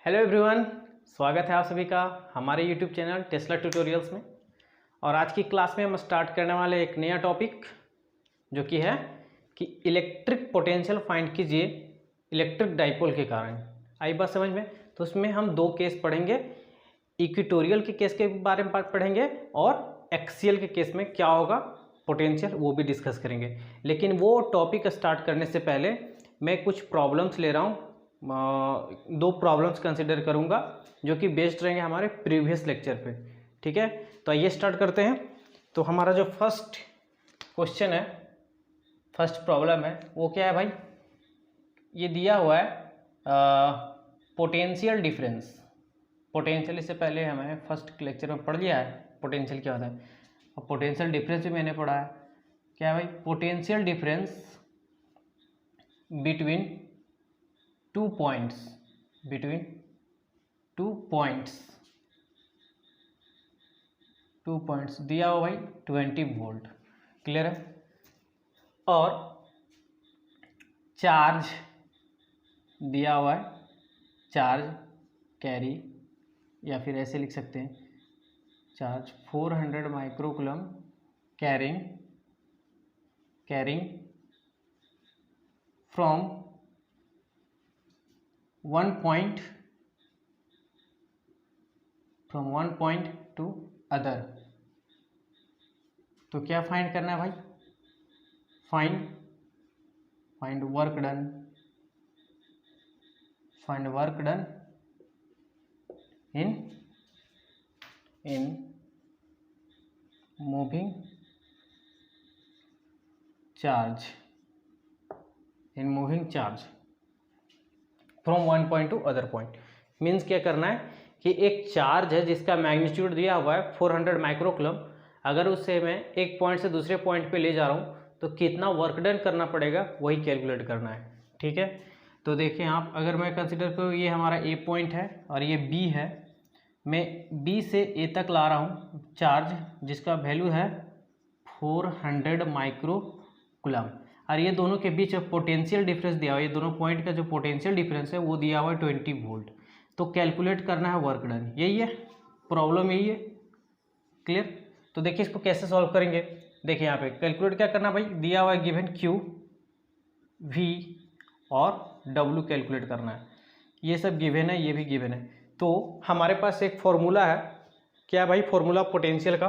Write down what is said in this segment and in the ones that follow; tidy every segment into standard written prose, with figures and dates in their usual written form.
Hello everyone, स्वागत है आप सभी का हमारे यूट्यूब चैनल टेस्ला ट्यूटोरियल्स में। और आज की क्लास में हम स्टार्ट करने वाले एक नया टॉपिक जो कि है कि इलेक्ट्रिक पोटेंशियल फाइंड कीजिए इलेक्ट्रिक डाइपोल के कारण। आई बात समझ में? तो उसमें हम दो केस पढ़ेंगे, इक्वेटोरियल के केस के बारे में पढ़ेंगे और एक्सियल के केस में क्या होगा पोटेंशियल वो भी डिस्कस करेंगे। लेकिन वो टॉपिक स्टार्ट करने से पहले मैं कुछ प्रॉब्लम्स ले रहा हूँ, दो प्रॉब्लम्स कंसिडर करूंगा जो कि बेस्ड रहेंगे हमारे प्रीवियस लेक्चर पे। ठीक है, तो आइए स्टार्ट करते हैं। तो हमारा जो फर्स्ट क्वेश्चन है, फर्स्ट प्रॉब्लम है वो क्या है भाई? ये दिया हुआ है पोटेंशियल डिफरेंस। पोटेंशियल इससे पहले हमें फर्स्ट लेक्चर में पढ़ लिया है पोटेंशियल क्या होता है। अब पोटेंशियल डिफरेंस भी मैंने पढ़ा है। क्या है भाई? Potential difference between two points, between two points दिया हुआ भाई 20 वोल्ट। क्लियर है? और चार्ज दिया हुआ है, चार्ज कैरी, या फिर ऐसे लिख सकते हैं charge 400 microcoulomb carrying from one point to other. तो क्या फाइंड करना है भाई? Find work done in moving charge from one point to other point. Means क्या करना है कि एक चार्ज है जिसका मैग्नीट्यूड दिया हुआ है 400 माइक्रोकूलम। अगर उससे मैं एक पॉइंट से दूसरे पॉइंट पे ले जा रहा हूँ तो कितना वर्क डन करना पड़ेगा वही कैलकुलेट करना है। ठीक है, तो देखें आप, अगर मैं कंसिडर करूँ ये हमारा ए पॉइंट है और ये बी है, मैं बी से ए तक ला रहा हूँ चार्ज जिसका वैल्यू है 400 माइक्रोकूलम, और ये दोनों के बीच पोटेंशियल डिफरेंस दिया हुआ है, ये दोनों पॉइंट का जो पोटेंशियल डिफरेंस है वो दिया हुआ है 20 वोल्ट। तो कैलकुलेट करना है वर्क डन, यही है प्रॉब्लम, यही है। क्लियर? तो देखिए इसको कैसे सॉल्व करेंगे। देखिए यहाँ पे कैलकुलेट क्या करना भाई, दिया हुआ है गिवन क्यू, वी और डब्ल्यू कैलकुलेट करना है। ये सब गिवन है, ये भी गिवन है। तो हमारे पास एक फॉर्मूला है, क्या भाई? फॉर्मूला पोटेंशियल का,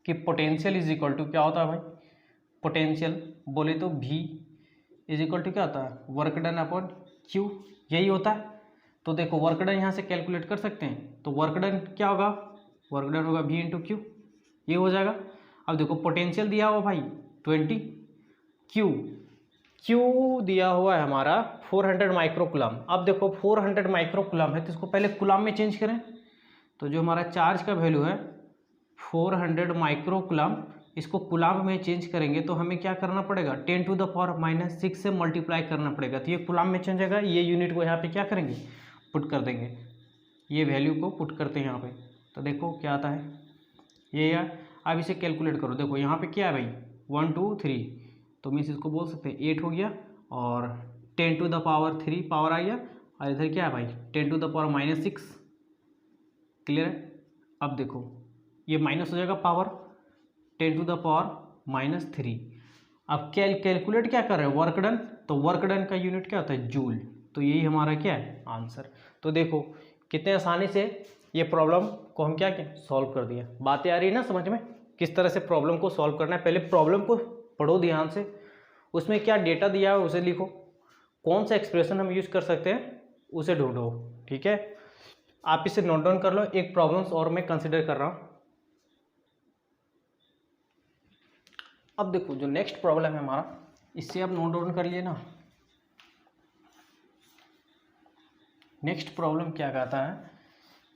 कि पोटेंशियल इज इक्वल टू क्या होता है भाई? पोटेंशियल बोले तो V इज इक्वल टू क्या होता है? वर्क डन अपॉन Q, यही होता है। तो देखो वर्क डन यहाँ से कैलकुलेट कर सकते हैं, तो वर्क डन क्या होगा? वर्क डन होगा V इंटू क्यू, ये हो जाएगा। अब देखो पोटेंशियल दिया हुआ भाई 20, Q दिया हुआ है हमारा 400 माइक्रोकूलम। अब देखो 400 माइक्रोकूलम है तो इसको पहले कूलम में चेंज करें। तो जो हमारा चार्ज का वैल्यू है 400 माइक्रोकूलम, इसको कूलम में चेंज करेंगे तो हमें क्या करना पड़ेगा? 10⁻⁻6 से मल्टीप्लाई करना पड़ेगा। तो ये कूलम में चेंज होगा, ये यूनिट को यहाँ पे क्या करेंगे? पुट कर देंगे, ये वैल्यू को पुट करते हैं यहाँ पे। तो देखो क्या आता है ये यार। अब इसे कैलकुलेट करो, देखो यहाँ पे क्या है भाई 1 2 3, तो मीन्स इसको बोल सकते हैं 8 हो गया, और 10⁻3 पावर आ गया, और इधर क्या है भाई 10⁻⁻6। क्लियर है? अब देखो ये माइनस हो जाएगा पावर 10⁻⁻3। अब कैलकुलेट क्या कर रहे हैं? Work done. तो वर्क डन का यूनिट क्या होता है? जूल। तो यही हमारा क्या है? आंसर। तो देखो कितने आसानी से ये प्रॉब्लम को हम क्या सॉल्व कर दिया। बातें आ रही है ना समझ में, किस तरह से प्रॉब्लम को सॉल्व करना है? पहले प्रॉब्लम को पढ़ो ध्यान से, उसमें क्या डेटा दिया है उसे लिखो, कौन सा एक्सप्रेशन हम यूज कर सकते हैं उसे ढूंढो। ठीक है, आप इसे नोट डाउन कर लो। एक प्रॉब्लम्स और मैं कंसिडर कर रहा हूँ। अब देखो जो नेक्स्ट प्रॉब्लम है हमारा, इससे आप नोट डाउन कर लिए ना। नेक्स्ट प्रॉब्लम क्या कहता है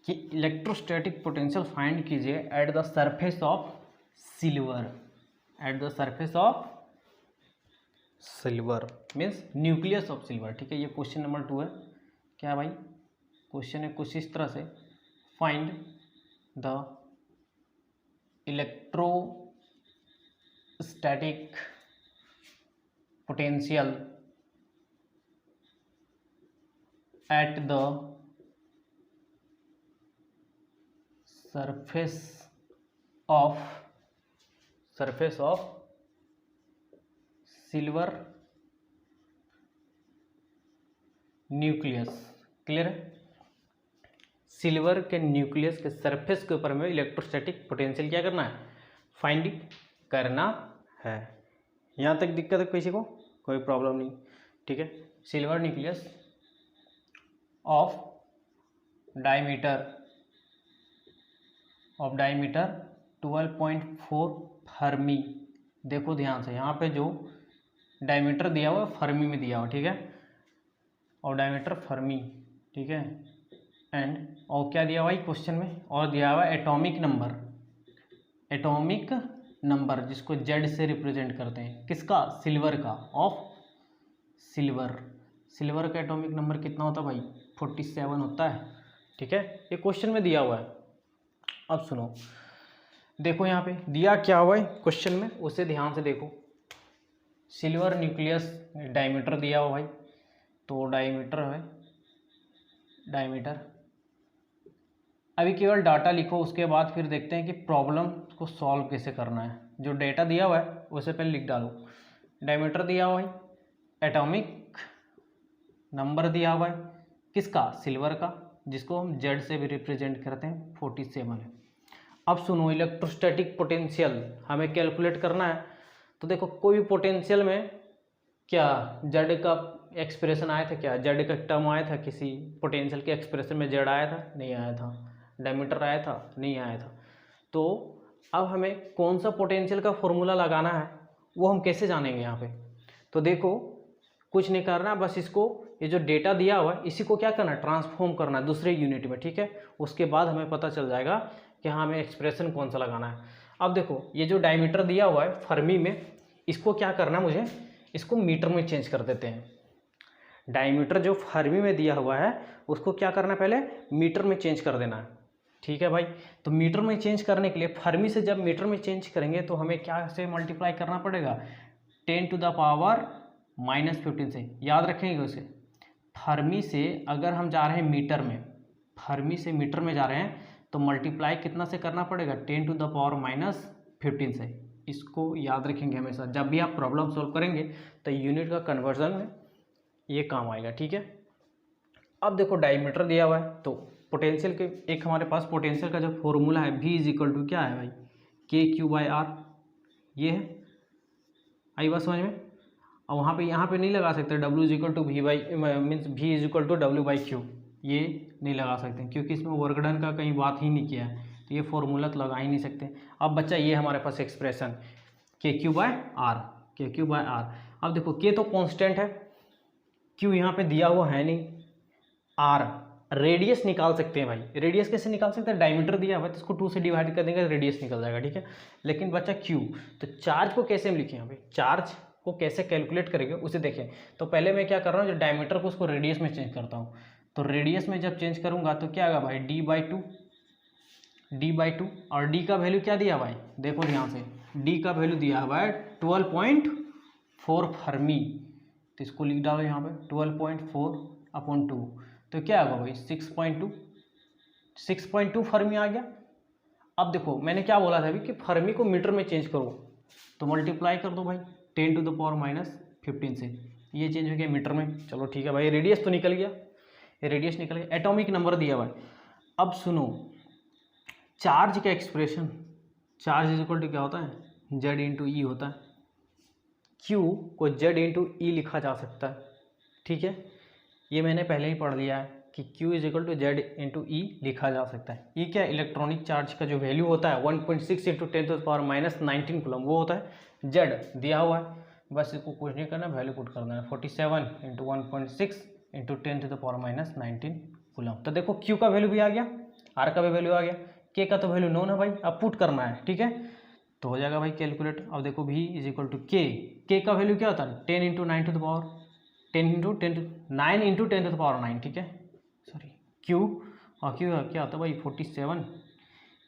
कि इलेक्ट्रोस्टैटिक पोटेंशियल फाइंड कीजिए at the surface of silver. At the surface of silver means nucleus of silver. ठीक है, ये क्वेश्चन नंबर 2 है। क्या भाई क्वेश्चन है कुछ इस तरह से, find the electrostatic potential at the surface of silver nucleus. Clear है? सिल्वर के न्यूक्लियस के सरफेस के ऊपर में इलेक्ट्रोस्टैटिक पोटेंशियल क्या करना है, फाइंड करना है। यहाँ तक दिक्कत है किसी को? कोई प्रॉब्लम नहीं, ठीक है। Silver nucleus of diameter 12.4 Fermi. देखो ध्यान से, यहाँ पे जो डायमीटर दिया हुआ है फर्मी में दिया हुआ, ठीक है, और डायमीटर फर्मी, ठीक है। एंड और क्या दिया हुआ है क्वेश्चन में, और दिया हुआ है एटॉमिक नंबर जिसको जेड से रिप्रेजेंट करते हैं, किसका, सिल्वर का, ऑफ सिल्वर का एटॉमिक नंबर कितना होता है भाई, 47 होता है, ठीक है। ये क्वेश्चन में दिया हुआ है। अब सुनो, देखो यहाँ पे दिया क्या हुआ है क्वेश्चन में, उसे ध्यान से देखो। सिल्वर न्यूक्लियस डायमीटर दिया हुआ भाई, तो डायमीटर है, डायमीटर। अभी केवल डाटा लिखो, उसके बाद फिर देखते हैं कि प्रॉब्लम को सॉल्व कैसे करना है। जो डेटा दिया हुआ है उसे पहले लिख डालो। डायमीटर दिया हुआ है, एटॉमिक नंबर दिया हुआ है, किसका, सिल्वर का, जिसको हम जेड से भी रिप्रेजेंट करते हैं, 47 है। अब सुनो, इलेक्ट्रोस्टैटिक पोटेंशियल हमें कैलकुलेट करना है। तो देखो, कोई भी पोटेंशियल में क्या जेड का एक्सप्रेशन आया था, क्या जेड का टर्म आया था, किसी पोटेंशियल के एक्सप्रेशन में जेड आया था, नहीं आया था। डायमीटर आया था, नहीं आया था। तो अब हमें कौन सा पोटेंशियल का फॉर्मूला लगाना है वो हम कैसे जानेंगे यहाँ पे। तो देखो, कुछ नहीं करना, बस इसको, ये जो डेटा दिया हुआ है इसी को क्या करना है, ट्रांसफॉर्म करना है दूसरे यूनिट में, ठीक है। उसके बाद हमें पता चल जाएगा कि हाँ हमें एक्सप्रेशन कौन सा लगाना है। अब देखो, ये जो डायमीटर दिया हुआ है फर्मी में, इसको क्या करना है मुझे, इसको मीटर में चेंज कर देते हैं। डायमीटर जो फर्मी में दिया हुआ है उसको क्या करना है, पहले मीटर में चेंज कर देना है, ठीक है भाई। तो मीटर में चेंज करने के लिए फर्मी से जब मीटर में चेंज करेंगे तो हमें क्या से मल्टीप्लाई करना पड़ेगा, 10⁻⁻15 से। याद रखेंगे उसे, फर्मी से अगर हम जा रहे हैं मीटर में, फर्मी से मीटर में जा रहे हैं तो मल्टीप्लाई कितना से करना पड़ेगा, 10⁻⁻15 से। इसको याद रखेंगे हमेशा, जब भी आप प्रॉब्लम सॉल्व करेंगे तो यूनिट का कन्वर्जन में ये काम आएगा, ठीक है। अब देखो, डायमीटर दिया हुआ है तो पोटेंशियल के, एक हमारे पास पोटेंशियल का जो फॉर्मूला है, V = क्या है भाई, KQ/R, ये है। आई बात समझ में। और वहाँ पे, यहाँ पे नहीं लगा सकते W = V W/Q, ये नहीं लगा सकते क्योंकि इसमें वर्क डन का कहीं बात ही नहीं किया है, तो ये फॉर्मूला तो लगा ही नहीं सकते। अब बच्चा, ये हमारे पास एक्सप्रेशन KQ/R। अब देखो, K तो कांस्टेंट है, Q यहाँ पे दिया हुआ है नहीं, R रेडियस निकाल सकते हैं भाई। रेडियस कैसे निकाल सकते हैं, डायमीटर दिया हुआ है तो इसको 2 से डिवाइड कर देंगे, रेडियस निकल जाएगा, ठीक है। लेकिन बच्चा Q, तो चार्ज को कैसे हम लिखें यहाँ पे, चार्ज को कैसे कैलकुलेट करेंगे उसे देखें। तो पहले मैं क्या कर रहा हूँ, जो डायमीटर को उसको रेडियस में चेंज करता हूँ। तो रेडियस में जब चेंज करूँगा तो क्या आएगा भाई, D/2, और D का वैल्यू क्या दिया भाई, देखो ध्यान से, D का वैल्यू दिया हुआ है 12.4 फर्मी। तो इसको लिख डालो यहाँ पे, 12.4/2, तो क्या होगा भाई, 6.2 फर्मी आ गया। अब देखो, मैंने क्या बोला था अभी कि फर्मी को मीटर में चेंज करो, तो मल्टीप्लाई कर दो भाई 10⁻⁻15 से, ये चेंज हो गया मीटर में। चलो ठीक है भाई, रेडियस तो निकल गया, रेडियस निकल गया। एटॉमिक नंबर दिया हुआ है। अब सुनो, चार्ज का एक्सप्रेशन, चार्ज = क्या होता है, Z/E होता है। Q को Z/E लिखा जा सकता है, ठीक है। ये मैंने पहले ही पढ़ लिया है कि Q = Z/E लिखा जा सकता है। ये क्या, इलेक्ट्रॉनिक चार्ज का जो वैल्यू होता है 1.6 × 10⁻⁻19 कूलम, वो होता है। Z दिया हुआ है, बस इसको कुछ नहीं करना, वैल्यू पुट करना है, 47 × 1.6 × 10⁻⁻19 कूलम। तो देखो, Q का वैल्यू भी आ गया, R का भी वैल्यू आ गया, K का तो वैल्यू नोन है भाई, अब पुट करना है, ठीक है। तो हो जाएगा भाई कैलकुलेट। अब देखो, V = K का वैल्यू क्या होता है, 10 × 9 × 10⁹ ठीक है, सॉरी। Q, और Q क्या होता है भाई, 47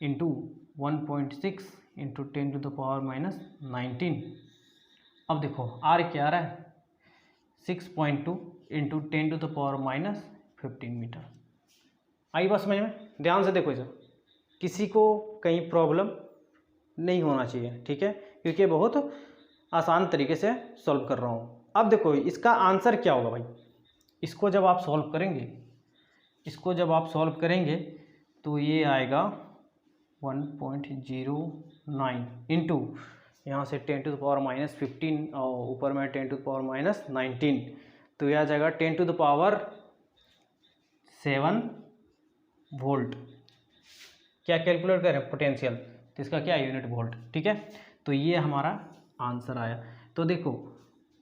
× 1.6 × 10⁻⁻19। अब देखो, R क्या आ रहा है, 6.2 × 10⁻⁻15 मीटर। आई बात समझ में, ध्यान से देखो इसे। किसी को कहीं प्रॉब्लम नहीं होना चाहिए, ठीक है, क्योंकि बहुत आसान तरीके से सॉल्व कर रहा हूँ। अब देखो इसका आंसर क्या होगा भाई, इसको जब आप सॉल्व करेंगे तो ये आएगा 1.09 इंटू यहाँ से 10⁻⁻15 और ऊपर में 10⁻⁻19, तो यह आ जाएगा 10⁻7 वोल्ट। क्या कैलकुलेट करें, पोटेंशियल, तो इसका क्या यूनिट वोल्ट, ठीक है। तो ये हमारा आंसर आया। तो देखो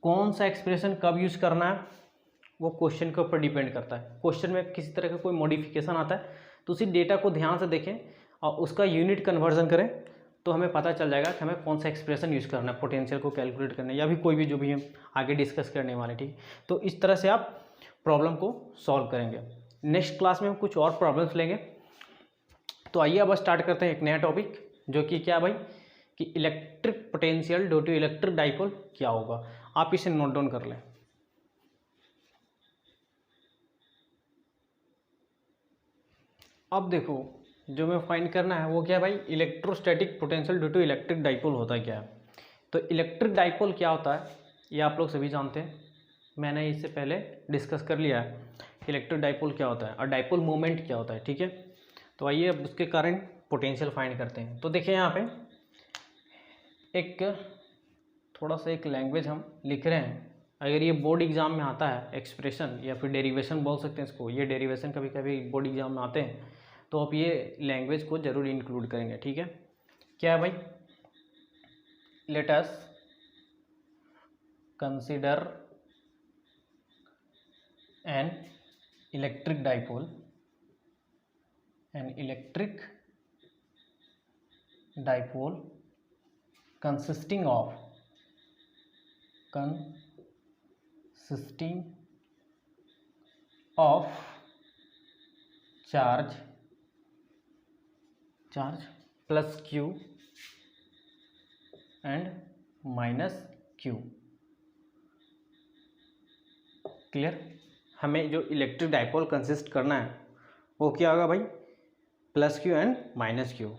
कौन सा एक्सप्रेशन कब यूज़ करना है वो क्वेश्चन के ऊपर डिपेंड करता है। क्वेश्चन में किसी तरह का कोई मॉडिफिकेशन आता है तो उसी डेटा को ध्यान से देखें और उसका यूनिट कन्वर्जन करें, तो हमें पता चल जाएगा कि हमें कौन सा एक्सप्रेशन यूज़ करना है पोटेंशियल को कैलकुलेट करने, या भी कोई भी जो भी हम आगे डिस्कस करने वाले, ठीक। तो इस तरह से आप प्रॉब्लम को सॉल्व करेंगे। नेक्स्ट क्लास में हम कुछ और प्रॉब्लम्स लेंगे। तो आइए अब स्टार्ट करते हैं एक नया टॉपिक, जो कि क्या भाई, कि electric potential due to electric dipole क्या होगा। आप इसे नोट डाउन कर लें। अब देखो जो मैं फाइंड करना है वो क्या है भाई, electrostatic potential due to electric dipole होता है क्या है। तो इलेक्ट्रिक डाइपोल क्या होता है ये आप लोग सभी जानते हैं, मैंने इससे पहले डिस्कस कर लिया है इलेक्ट्रिक डाइपोल क्या होता है और डाइपोल मोमेंट क्या होता है, ठीक है। तो आइए अब उसके कारण पोटेंशियल फाइंड करते हैं। तो देखिए यहाँ पे एक थोड़ा सा एक लैंग्वेज हम लिख रहे हैं, अगर ये बोर्ड एग्जाम में आता है एक्सप्रेशन या फिर डेरिवेशन बोल सकते हैं इसको, ये डेरिवेशन कभी कभी बोर्ड एग्जाम में आते हैं, तो आप ये लैंग्वेज को जरूर इंक्लूड करेंगे, ठीक है। क्या है भाई, let us consider an electric dipole, consisting of charge plus q and minus q। Clear, हमें जो इलेक्ट्रिक डाइपोल कंसिस्ट करना है वो क्या होगा भाई, plus Q and minus Q,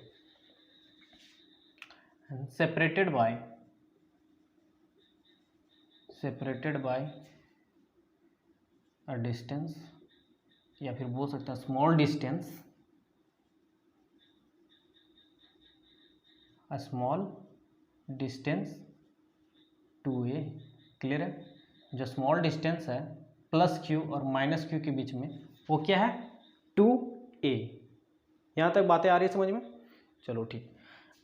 separated by a distance, या फिर बोल सकते हैं स्मॉल डिस्टेंस 2a। क्लियर है, जो स्मॉल डिस्टेंस है प्लस क्यू और माइनस क्यू के बीच में वो क्या है, 2a। यहाँ तक बातें आ रही है समझ में, चलो ठीक।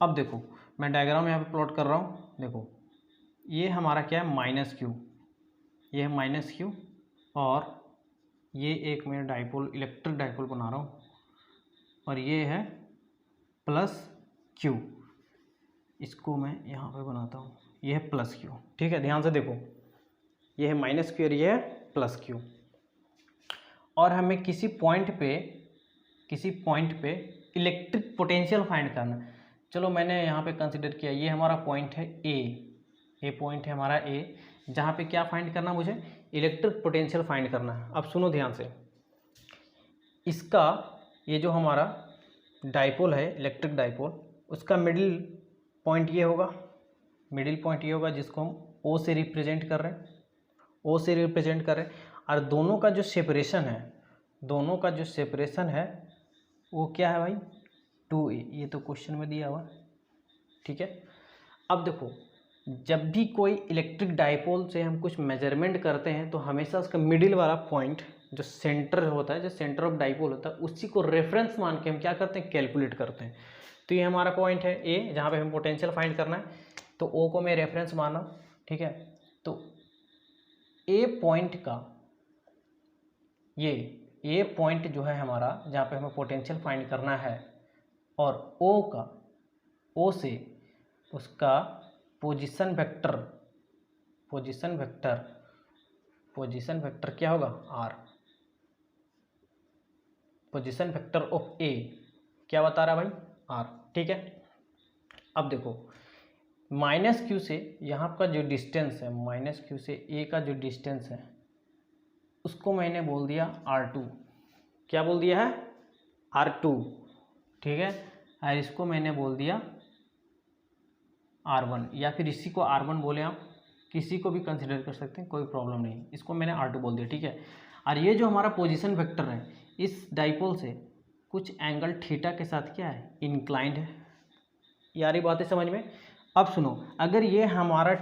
अब देखो मैं डायग्राम यहाँ पे प्लॉट कर रहा हूँ, देखो ये हमारा क्या है माइनस क्यू, ये है माइनस क्यू, और ये एक मैं डाइपोल इलेक्ट्रिक डाइपोल बना रहा हूँ, और ये है प्लस क्यू, इसको मैं यहाँ पे बनाता हूँ, ये है प्लस क्यू, ठीक है। ध्यान से देखो ये है माइनस क्यू और ये है प्लस क्यू, और हमें किसी पॉइंट पे इलेक्ट्रिक पोटेंशियल फाइंड करना है। चलो मैंने यहाँ पे कंसिडर किया ये हमारा पॉइंट है ए पॉइंट है हमारा ए, जहाँ पे क्या फाइंड करना, मुझे इलेक्ट्रिक पोटेंशियल फाइंड करना है। अब सुनो ध्यान से, इसका ये जो हमारा डाइपोल है इलेक्ट्रिक डाइपोल, उसका मिडिल पॉइंट ये होगा, जिसको हम ओ से रिप्रेजेंट कर रहे हैं, और दोनों का जो सेपरेशन है वो क्या है भाई, 2a। ये तो क्वेश्चन में दिया हुआ, ठीक है। अब देखो जब भी कोई इलेक्ट्रिक डाइपोल से हम कुछ मेजरमेंट करते हैं तो हमेशा उसका मिडिल वाला पॉइंट जो सेंटर होता है, जो सेंटर ऑफ डाइपोल होता है, उसी को रेफरेंस मान के हम क्या करते हैं, कैलकुलेट करते हैं। तो ये हमारा पॉइंट है ए, जहाँ पे हम पोटेंशियल फाइंड करना है, तो ओ को मैं रेफरेंस माना, ठीक है। तो ए पॉइंट का ये पॉइंट जो है हमारा, जहाँ पे हमें पोटेंशियल फाइंड करना है, और ओ से उसका पोजीशन वेक्टर क्या होगा, आर। पोजीशन वेक्टर ऑफ ए क्या बता रहा है भाई, आर, ठीक है। अब देखो माइनस क्यू से यहाँ का जो डिस्टेंस है, माइनस क्यू से ए का जो डिस्टेंस है उसको मैंने बोल दिया R2। क्या बोल दिया है, R2, ठीक है। और इसको मैंने बोल दिया R1, या फिर इसी को R1 बोले, आप किसी को भी कंसिडर कर सकते हैं, कोई प्रॉब्लम नहीं। इसको मैंने R2 बोल दिया, ठीक है। और ये जो हमारा पोजीशन वेक्टर है, इस डाइपोल से कुछ एंगल थीटा के साथ क्या है, इंक्लाइंड है। यार ये बातें समझ में। अब सुनो, अगर ये हमारा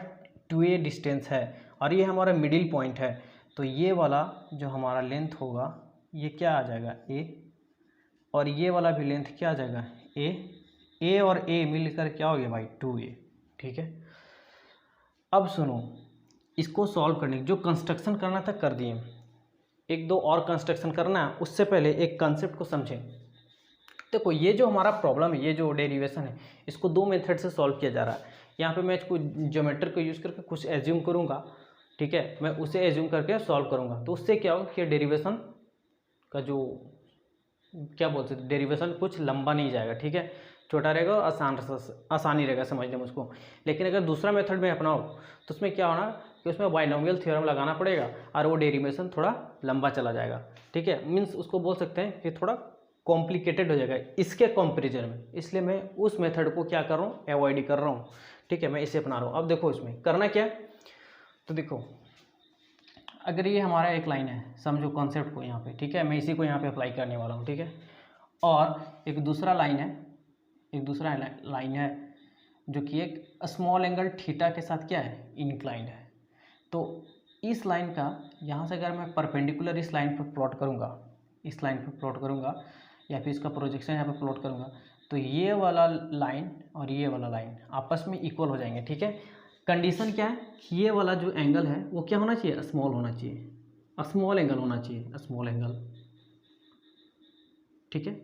2a डिस्टेंस है और ये हमारा मिडिल पॉइंट है, तो ये वाला जो हमारा लेंथ होगा ये क्या आ जाएगा, a, और ये वाला भी लेंथ क्या आ जाएगा, a और a मिलकर क्या हो गया भाई, 2a, ठीक है। अब सुनो, इसको सॉल्व करने जो कंस्ट्रक्शन करना था कर दिए, एक दो और कंस्ट्रक्शन करना है, उससे पहले एक कंसेप्ट को समझें। देखो ये जो हमारा प्रॉब्लम है, ये जो डेरिवेशन है, इसको दो मेथड से सॉल्व किया जा रहा है। यहाँ पे मैं इसको ज्योमेट्री को यूज़ करके कुछ एज्यूम करूँगा, ठीक है, मैं उसे एज्यूम करके सॉल्व करूँगा। तो उससे क्या होगा कि डेरिवेशन का जो क्या बोलते हैं, डेरिवेशन कुछ लंबा नहीं जाएगा, ठीक है, छोटा रहेगा और आसानी रहेगा समझने में उसको। लेकिन अगर दूसरा मेथड में अपनाओ तो उसमें क्या होना कि उसमें बाइनोमियल थ्योरम लगाना पड़ेगा और वो डेरिवेशन थोड़ा लंबा चला जाएगा, ठीक है। मीन्स उसको बोल सकते हैं कि थोड़ा कॉम्प्लिकेटेड हो जाएगा इसके कंपेरिजन में, इसलिए मैं उस मेथड को क्या कर रहा हूँ, अवॉइड कर रहा हूँ, ठीक है, मैं इसे अपना रहा हूँ। अब देखो इसमें करना क्या है, तो देखो अगर ये हमारा एक लाइन है, समझो कॉन्सेप्ट को यहाँ पे, ठीक है, मैं इसी को यहाँ पे अप्लाई करने वाला हूँ, ठीक है। और एक दूसरा लाइन है, एक दूसरा लाइन है जो कि एक स्मॉल एंगल थीटा के साथ क्या है, इंक्लाइंड है। तो इस लाइन का यहाँ से अगर मैं परपेंडिकुलर इस लाइन पर प्लॉट करूँगा, इस लाइन पर प्लॉट करूँगा, या फिर इसका प्रोजेक्शन यहाँ पे प्लॉट करूँगा, तो ये वाला लाइन और ये वाला लाइन आपस में इक्वल हो जाएंगे, ठीक है। कंडीशन क्या है कि ये वाला जो एंगल है वो क्या होना चाहिए, स्मॉल होना चाहिए, स्मॉल एंगल होना चाहिए, स्मॉल एंगल, ठीक है,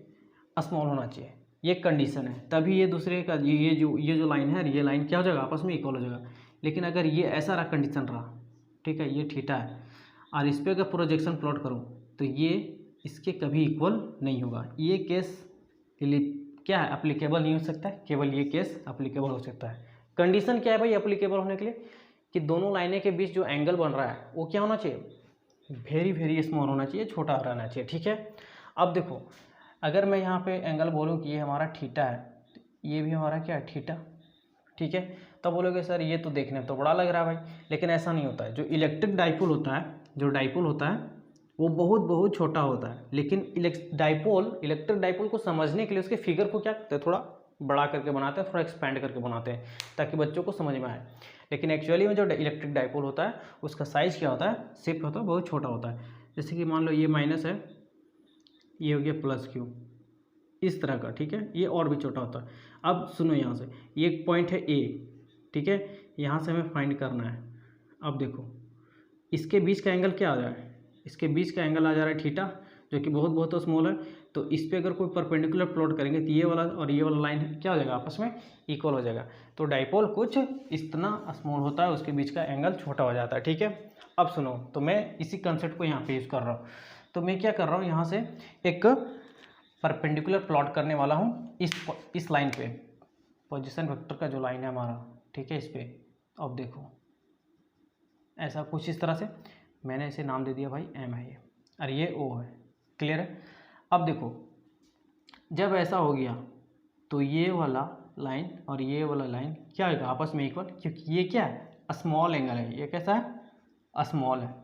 स्मॉल होना चाहिए, ये कंडीशन है। तभी ये दूसरे का ये जो लाइन है, ये लाइन क्या हो जाएगा, आपस में इक्वल हो जाएगा। लेकिन अगर ये ऐसा रहा कंडीशन रहा, ठीक है, ये थीटा है और इस पर अगर प्रोजेक्शन प्लॉट करूँ तो ये इसके कभी इक्वल नहीं होगा। ये केस के लिए क्या है, अप्लीकेबल नहीं हो सकता है, केवल ये केस अप्लीकेबल हो सकता है। कंडीशन क्या है भाई अप्लीकेबल होने के लिए, कि दोनों लाइनें के बीच जो एंगल बन रहा है वो क्या होना चाहिए, वेरी वेरी स्मॉल होना चाहिए, छोटा रहना चाहिए, ठीक है। अब देखो अगर मैं यहाँ पे एंगल बोलूँ कि ये हमारा थीटा है, तो ये भी हमारा क्या है, थीटा, ठीक है। तब बोलोगे सर ये तो देखने में तो बड़ा लग रहा है भाई, लेकिन ऐसा नहीं होता है। जो इलेक्ट्रिक डाइपोल होता है, जो डाइपोल होता है वो बहुत बहुत छोटा होता है, लेकिन इलेक्ट्रिक डाइपोल को समझने के लिए उसके फिगर को क्या करते हैं, थोड़ा बड़ा करके बनाते हैं, थोड़ा एक्सपेंड करके बनाते हैं ताकि बच्चों को समझ में आए। लेकिन एक्चुअली में जो इलेक्ट्रिक डाइपोल होता है उसका साइज़ क्या होता है, शेप होता है बहुत छोटा होता है। जैसे कि मान लो ये माइनस है, ये हो गया प्लस क्यू, इस तरह का, ठीक है, ये और भी छोटा होता है। अब सुनो यहाँ से, ये एक पॉइंट है ए, ठीक है, यहाँ से हमें फाइंड करना है। अब देखो इसके बीच का एंगल क्या आ रहा है, इसके बीच का एंगल आ जा रहा है थीटा, जो कि बहुत बहुत स्मॉल है। तो इस पर अगर कोई परपेंडिकुलर प्लॉट करेंगे तो ये वाला और ये वाला लाइन क्या हो जाएगा, आपस में इक्वल हो जाएगा। तो डाइपोल कुछ इतना स्मॉल होता है, उसके बीच का एंगल छोटा हो जाता है, ठीक है। अब सुनो, तो मैं इसी कंसेप्ट को यहाँ पे यूज़ कर रहा हूँ। तो मैं क्या कर रहा हूँ, यहाँ से एक परपेंडिकुलर प्लॉट करने वाला हूँ इस लाइन पे, पोजीशन वेक्टर का जो लाइन है हमारा, ठीक है, इस पे। अब देखो ऐसा कुछ इस तरह से मैंने इसे नाम दे दिया भाई एम है ये, और ये ओ है, क्लियर है। अब देखो जब ऐसा हो गया तो ये वाला लाइन और ये वाला लाइन क्या होगा, आपस में इक्वल, क्योंकि ये क्या है, स्मॉल एंगल है, ये कैसा है, स्मॉल है,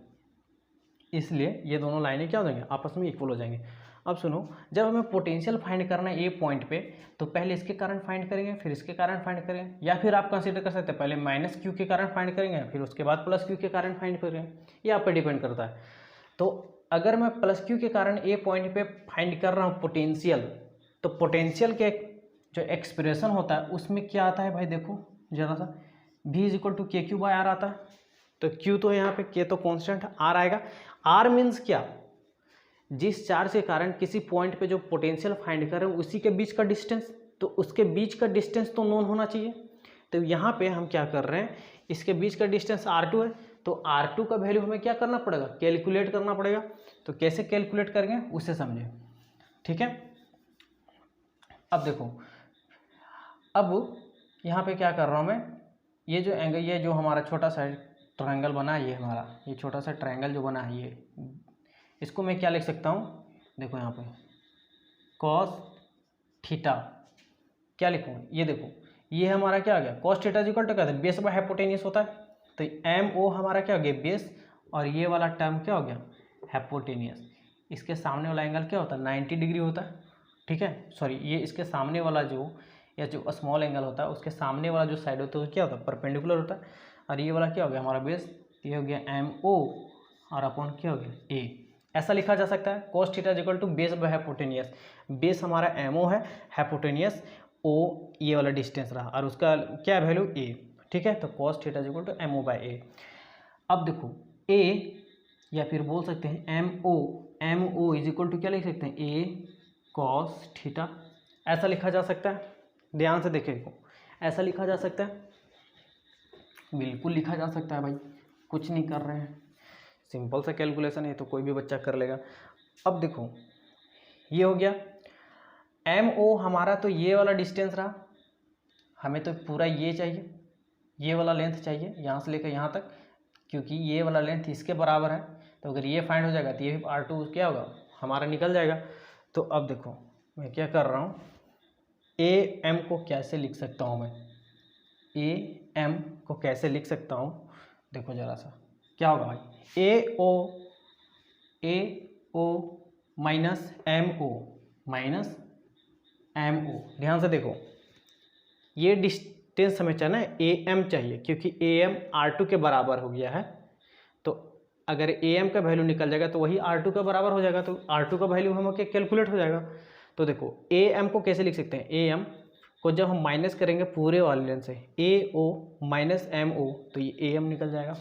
इसलिए ये दोनों लाइनें क्या हो जाएंगे, आपस में इक्वल हो जाएंगे। अब सुनो, जब हमें पोटेंशियल फाइंड करना है ए पॉइंट पे, तो पहले इसके कारण फाइंड करेंगे, फिर इसके कारण फाइंड करेंगे, या फिर आप कंसीडर कर सकते हैं पहले माइनस क्यू के कारण फाइंड करेंगे, फिर उसके बाद प्लस क्यू के कारण फाइंड करेंगे, ये आप पे डिपेंड करता है। तो अगर मैं प्लस क्यू के कारण ए पॉइंट पे फाइंड कर रहा हूँ पोटेंशियल, तो पोटेंशियल के जो एक्सप्रेशन होता है उसमें क्या आता है भाई, देखो जरा सा, v इज इक्वल टू के क्यू बाय आर आता है। तो q तो यहाँ पे k तो कांस्टेंट, r आएगा। r मीन्स क्या, जिस चार्ज के कारण किसी पॉइंट पे जो पोटेंशियल फाइंड कर रहे हैं उसी के बीच का डिस्टेंस, तो उसके बीच का डिस्टेंस तो नोन होना चाहिए। तो यहाँ पे हम क्या कर रहे हैं, इसके बीच का डिस्टेंस r2 है, तो r2 का वैल्यू हमें क्या करना पड़ेगा, कैलकुलेट करना पड़ेगा। तो कैसे कैलकुलेट करेंगे उसे समझे, ठीक है। अब देखो, अब यहाँ पे क्या कर रहा हूँ मैं, ये जो एंगल, ये जो हमारा छोटा सा ट्रायंगल बना है, ये हमारा ये छोटा सा ट्रायंगल जो बना है, ये इसको मैं क्या लिख सकता हूँ, देखो यहाँ पे कॉस थीटा क्या लिखूँ, ये देखो ये हमारा क्या आ गया cos थीटा इक्वल टू क्या था, बेस बाय हाइपोटेनियस होता है, तो एम ओ हमारा क्या हो गया बेस, और ये वाला टर्म क्या हो गया हाइपोटेनियस। इसके सामने वाला एंगल क्या होता है 90 डिग्री होता है, ठीक है, सॉरी ये इसके सामने वाला जो या जो स्मॉल एंगल होता है उसके सामने वाला जो साइड होता है वो क्या होता है परपेंडिकुलर होता है, और ये वाला क्या हो गया हमारा बेस, ये हो गया एम ओ और अपॉन क्या हो गया ए। ऐसा लिखा जा सकता है cos theta equal to base by hypotenuse, base हमारा एम ओ है, हाइपोटेनियस ओ ये वाला डिस्टेंस रहा और उसका क्या वैल्यू ए, ठीक है, तो cos theta equal to M O by A. अब देखो ए या फिर बोल सकते हैं M O is equal to क्या लिख सकते हैं ए कॉस थीटा, ऐसा लिखा जा सकता है। ध्यान से देखिए ऐसा लिखा जा सकता है, बिल्कुल लिखा जा सकता है भाई, कुछ नहीं कर रहे हैं, सिंपल सा कैलकुलेशन है तो कोई भी बच्चा कर लेगा। अब देखो ये हो गया एम ओ हमारा, तो ये वाला डिस्टेंस रहा, हमें तो पूरा ये चाहिए, ये वाला लेंथ चाहिए यहाँ से लेकर यहाँ तक, क्योंकि ये वाला लेंथ इसके बराबर है, तो अगर ये फाइंड हो जाएगा तो ये R2 क्या होगा हमारा निकल जाएगा। तो अब देखो मैं क्या कर रहा हूँ, ए एम को कैसे लिख सकता हूँ मैं, ए एम को कैसे लिख सकता हूँ, देखो ज़रा सा क्या होगा भाई ए ओ माइनस एम ओ, ध्यान से देखो ये डिस्टेंस हमें चाहिए ना ए एम चाहिए, क्योंकि ए एम R2 के बराबर हो गया है, तो अगर ए एम का वैल्यू निकल जाएगा तो वही R2 का बराबर हो जाएगा, तो R2 का वैल्यू हम कैलकुलेट हो जाएगा। तो देखो ए एम को कैसे लिख सकते हैं, ए एम को जब हम माइनस करेंगे पूरे वाले लेंथ से ए ओ माइनस एम ओ, तो ये ए एम निकल जाएगा।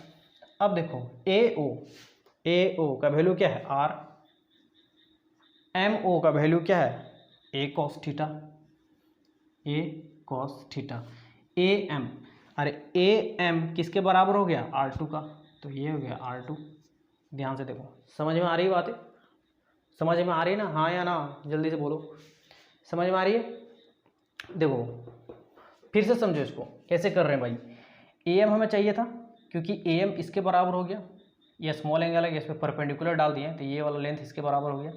अब देखो ए ओ का वैल्यू क्या है आर, एम ओ का वैल्यू क्या है ए कॉस थीटा, ए एम, अरे ए एम किसके बराबर हो गया R2 का, तो ये हो गया R2। ध्यान से देखो समझ में आ रही है बातें, समझ में आ रही है ना, हाँ या ना, जल्दी से बोलो समझ में आ रही है। देखो फिर से समझो इसको कैसे कर रहे हैं भाई, ए एम हमें चाहिए था क्योंकि ए एम इसके बराबर हो गया, ये स्मॉल एंगल है इस पर परपेंडिकुलर डाल दिए तो ये वाला लेंथ इसके बराबर हो गया,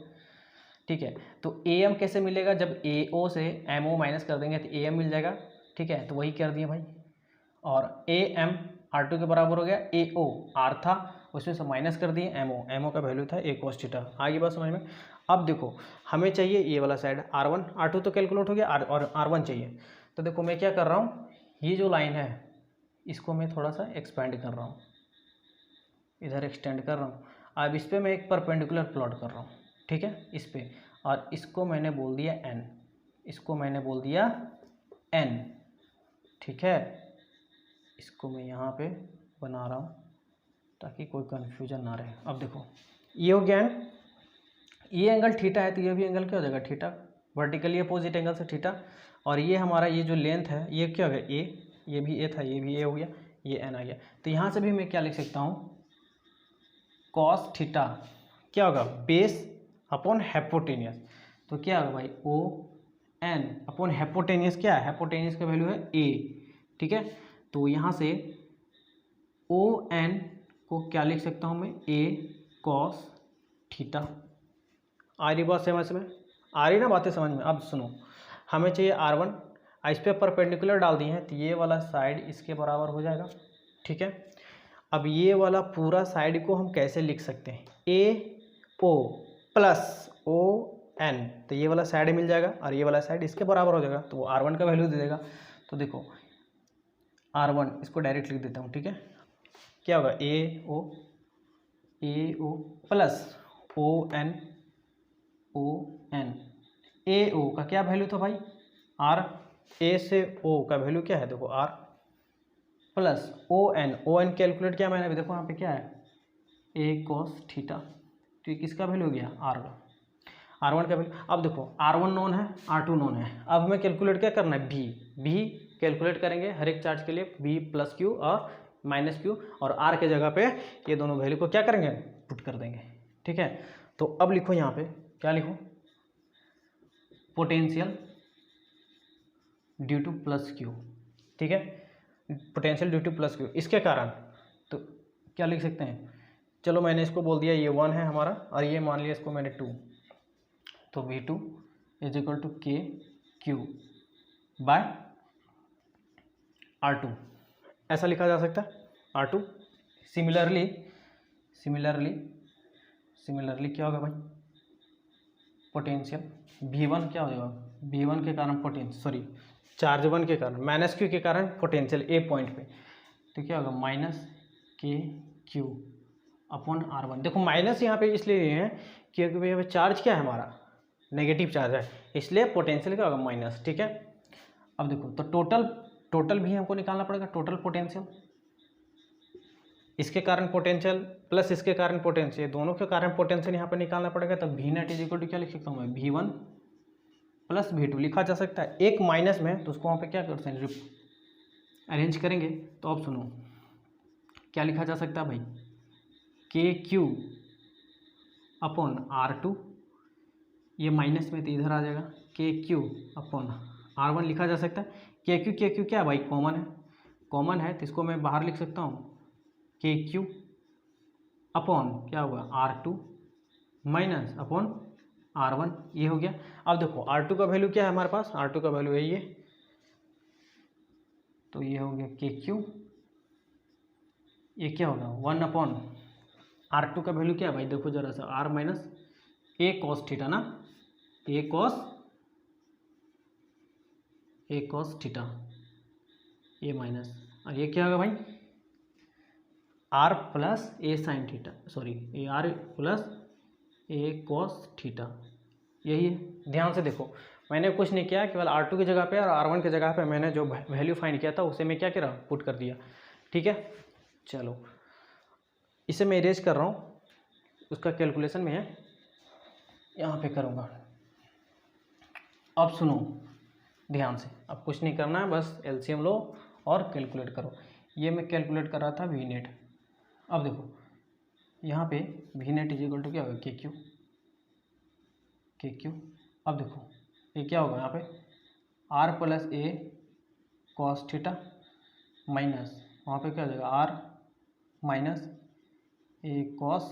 ठीक है। तो ए एम कैसे मिलेगा, जब ए ओ से एम ओ माइनस कर देंगे तो ए एम मिल जाएगा, ठीक है, तो वही कर दिए भाई, और ए एम R2 के बराबर हो गया, ए ओ आर था उसमें से माइनस कर दिए एम ओ का वैल्यू था ए कॉस थीटा। आगे बात समझ में। अब देखो हमें चाहिए ये वाला साइड R1, R2 तो कैलकुलेट हो गया, और R1 चाहिए, तो देखो मैं क्या कर रहा हूँ, ये जो लाइन है इसको मैं थोड़ा सा एक्सपेंड कर रहा हूँ, इधर एक्सटेंड कर रहा हूँ। अब इस पर मैं एक परपेंडिकुलर प्लॉट कर रहा हूँ, ठीक है, इस पर, और इसको मैंने बोल दिया n, इसको मैंने बोल दिया n, ठीक है, इसको मैं यहाँ पे बना रहा हूँ ताकि कोई कन्फ्यूजन ना रहे। अब देखो ये हो गया n, ये एंगल थीटा है तो ये भी एंगल क्या हो जाएगा थीटा, वर्टिकली अपोजिट एंगल से थीटा, और ये हमारा ये जो लेंथ है ये क्या हो गया ए, ये भी ए था ये भी ए हो गया, ये n आ गया, तो यहाँ से भी मैं क्या लिख सकता हूँ कॉस थीटा क्या होगा बेस अपॉन हाइपोटेनियस, तो क्या होगा भाई ओ एन अपॉन हाइपोटेनियस, क्या है हाइपोटेनियस का वैल्यू है ए, ठीक है, तो यहाँ से ओ एन को क्या लिख सकता हूँ मैं ए कॉस थीटा। आ रही बात समझ में, आ रही ना बातें समझ में। अब सुनो हमें चाहिए R1, इस पर परपेंडिकुलर डाल दिए हैं तो ये वाला साइड इसके बराबर हो जाएगा, ठीक है। अब ये वाला पूरा साइड को हम कैसे लिख सकते हैं, ए ओ प्लस ओ एन, तो ये वाला साइड मिल जाएगा और ये वाला साइड इसके बराबर हो जाएगा, तो वो R1 का वैल्यू दे देगा। तो देखो R1 इसको डायरेक्ट लिख देता हूँ, ठीक है, क्या होगा ए ओ प्लस ओ एन, ए ओ का क्या वैल्यू था भाई आर, ए से ओ का वैल्यू क्या है देखो R, plus O N calculate किया मैंने अभी, देखो यहाँ पे क्या है ए कॉस थीटा, तो ये किसका वैल्यू हो गया आर का, R1 का वैल्यू। अब देखो R1 नोन है, R2 नोन है, अब हमें कैलकुलेट क्या करना है भी कैलकुलेट करेंगे हर एक चार्ज के लिए, B प्लस क्यू और माइनस क्यू, और R के जगह पे ये दोनों वैल्यू को क्या करेंगे पुट कर देंगे, ठीक है। तो अब लिखो यहाँ पे क्या लिखो potential due two plus Q, ठीक है, potential due two plus Q, इसके कारण तो क्या लिख सकते हैं, चलो मैंने इसको बोल दिया ये 1 है हमारा, और ये मान लिया इसको मैंने 2, तो V2 इज इक्वल टू के क्यू, बाय R2, ऐसा लिखा जा सकता है R2। सिमिलरली क्या होगा भाई, पोटेंशियल V1 क्या हो जाएगा, V1 के कारण पोटेंशियल चार्ज 1 के कारण -q के कारण पोटेंशियल ए पॉइंट पे, तो क्या होगा -KQ अपॉन R1। देखो माइनस यहाँ पे इसलिए लिए हैं क्योंकि भाई यहाँ पे चार्ज क्या है हमारा, नेगेटिव चार्ज है, इसलिए पोटेंशियल क्या होगा माइनस। ठीक है, अब देखो तो टोटल भी हमको निकालना पड़ेगा, टोटल पोटेंशियल, इसके कारण पोटेंशियल प्लस इसके कारण पोटेंशियल, दोनों के कारण पोटेंशियल यहाँ पर निकालना पड़ेगा। तब V net is equal to क्या लिख सकता हूँ मैं, V1 प्लस V2 लिखा जा सकता है। एक माइनस में तो उसको वहाँ पे क्या करते हैं, अरेंज करेंगे। तो अब सुनो क्या लिखा जा सकता है भाई, KQ अपॉन R2, ये माइनस में तो इधर आ जाएगा, KQ अपॉन R1 लिखा जा सकता है। KQ क्या है भाई, कॉमन है तो इसको मैं बाहर लिख सकता हूँ, KQ अपॉन क्या होगा R2 माइनस अपॉन R1, ये हो गया। अब देखो R2 का वैल्यू क्या है हमारे पास, R2 का वैल्यू है ये, तो ये हो गया KQ, ये क्या होगा 1 अपॉन R2 का वैल्यू क्या है भाई, देखो जरा सा, R minus A cos theta ना, A कॉस थीटा, ये माइनस, और ये क्या होगा भाई R plus A sine theta, AR plus A cos theta, यही है। ध्यान से देखो मैंने कुछ नहीं किया, केवल R2 की जगह पे और R1 की जगह पे मैंने जो वैल्यू फाइंड किया था उसे मैं क्या करा, पुट कर दिया। ठीक है, चलो इसे मैं इरेज कर रहा हूँ, उसका कैलकुलेशन में है, यहाँ पे करूँगा। अब सुनो ध्यान से, अब कुछ नहीं करना है, बस LCM लो और कैलकुलेट करो। ये मैं कैलकुलेट कर रहा था V नेट। अब देखो यहाँ पे V net is equal to क्या होगा, KQ। अब देखो ये क्या होगा यहाँ पे, R plus A cos theta minus वहाँ पे क्या हो जाएगा R minus A cos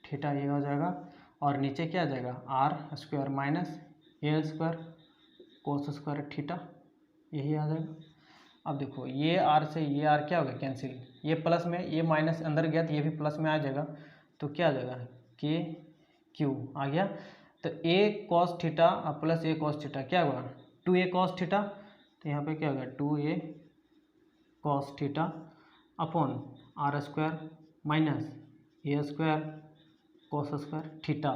theta, ये हो जाएगा, और नीचे क्या आ जाएगा R square minus A square cos square theta, यही आ जाएगा। अब देखो ये R से ये R क्या होगा कैंसिल, ये प्लस में ये माइनस अंदर गया तो ये भी प्लस में आ जाएगा, तो क्या आ जाएगा KQ आ गया। तो A cos theta plus A cos theta क्या होगा 2A कॉस थीटा, तो यहाँ पे क्या होगा 2A cos theta upon R square minus A square cos square theta.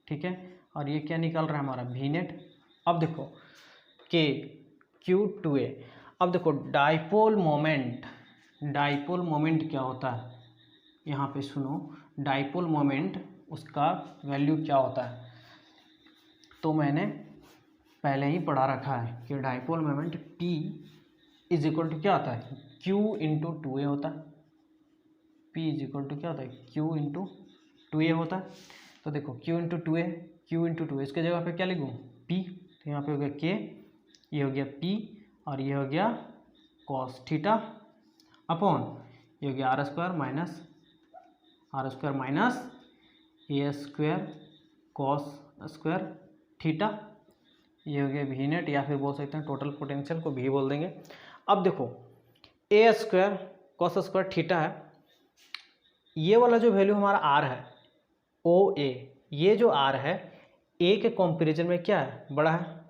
ठीक है, और ये क्या निकल रहा है हमारा V नेट। अब देखो KQ2A, अब देखो डाइपोल मोमेंट क्या होता है, यहाँ पे सुनो, डाइपोल मोमेंट उसका वैल्यू क्या होता है, तो मैंने पहले ही पढ़ा रखा है कि dipole moment P is equal to क्या होता है, Q इंटू 2A होता है। P इज इक्वल टू क्या होता है, Q इंटू 2A होता है। तो देखो Q इंटू 2A, इसके जगह पे क्या लिखूँ P, तो यहाँ पे हो गया K, ये हो गया P, और ये हो गया कॉस थीटा अपॉन ये हो गया R square minus A square cos square theta, ये हो गया V नेट, या फिर बोल सकते हैं टोटल पोटेंशियल को भी बोल देंगे। अब देखो A square cos square theta है, ये वाला जो वैल्यू हमारा R है OA, ये जो R है A के कंपैरिजन में क्या है, बड़ा है।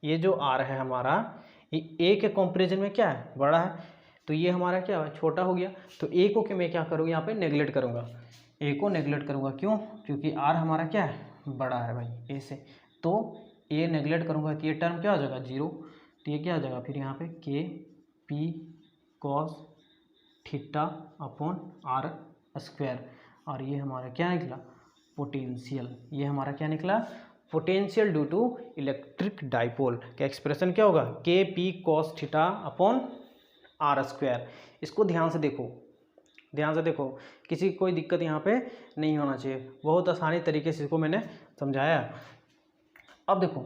ये जो R है हमारा ये A के कंपैरिजन में क्या है, बड़ा है, तो ये हमारा क्या है, छोटा हो गया। तो A को मैं क्या करूँगा, यहाँ पे नेगलेक्ट करूँगा, A को नेगलेक्ट करूँगा, क्यों, क्योंकि R हमारा क्या है, बड़ा है भाई A से, तो A नेगलेक्ट करूँगा तो ये टर्म क्या हो जाएगा 0, तो ये क्या हो जाएगा फिर यहाँ पे KP cos theta upon R square, और ये हमारा क्या निकला पोटेंशियल, ये हमारा क्या निकला potential due to electric dipole का एक्सप्रेशन क्या होगा KP cos theta upon R square. इसको ध्यान से देखो, किसी कोई दिक्कत यहाँ पे नहीं होना चाहिए, बहुत आसानी तरीके से इसको मैंने समझाया। अब देखो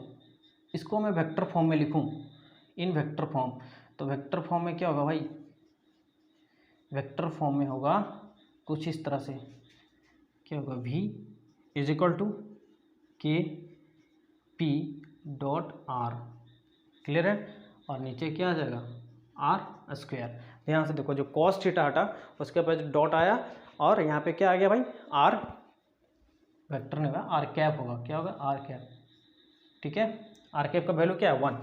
इसको मैं वेक्टर फॉर्म में लिखूँ, इन वेक्टर फॉर्म, तो वेक्टर फॉर्म में क्या होगा भाई, वेक्टर फॉर्म में होगा कुछ इस तरह से, क्या होगा V is equal to KP dot R, clear है, और नीचे क्या आ जाएगा आर स्क्वायर। ध्यान से देखो, जो कॉस थीटा हटा उसके बाद डॉट आया और यहाँ पे क्या आ गया भाई आर वेक्टर नहीं होगा, आर कैप होगा। क्या होगा आर कैप, ठीक है। आर कैप का वैल्यू क्या है 1,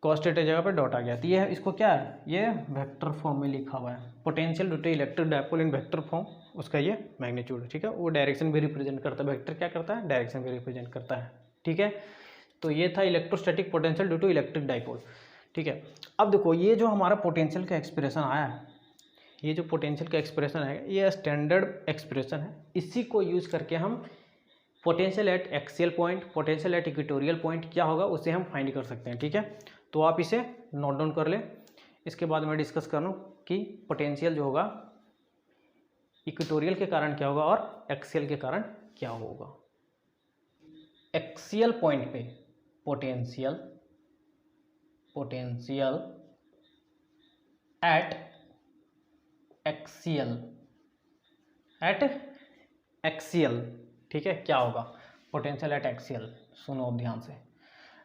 कॉस थीटा जगह पे डॉट आ गया। तो ये इसको क्या है, ये वेक्टर फॉर्म में लिखा हुआ है, potential due to electric dipole in vector form, उसका ये मैग्नीट्यूड है, ठीक है। वो डायरेक्शन भी रिप्रेजेंट करता है, वेक्टर क्या करता है डायरेक्शन भी रिप्रेजेंट करता है, ठीक है। तो ये था electrostatic potential due to electric dipole, ठीक है। अब देखो ये जो हमारा पोटेंशियल का एक्सप्रेशन आया है, ये जो पोटेंशियल का एक्सप्रेशन है ये स्टैंडर्ड एक्सप्रेशन है। इसी को यूज करके हम potential at axial point, potential at equatorial point क्या होगा उसे हम फाइंड कर सकते हैं, ठीक है। तो आप इसे नोट डाउन कर ले। इसके बाद मैं डिस्कस कर रहा हूँ कि पोटेंशियल जो होगा इक्वेटोरियल के कारण क्या होगा और एक्सियल के कारण क्या होगा। एक्सियल पॉइंट पे पोटेंशियल एट एक्सियल, ठीक है, क्या होगा पोटेंशियल एट एक्सियल। सुनो अब ध्यान से,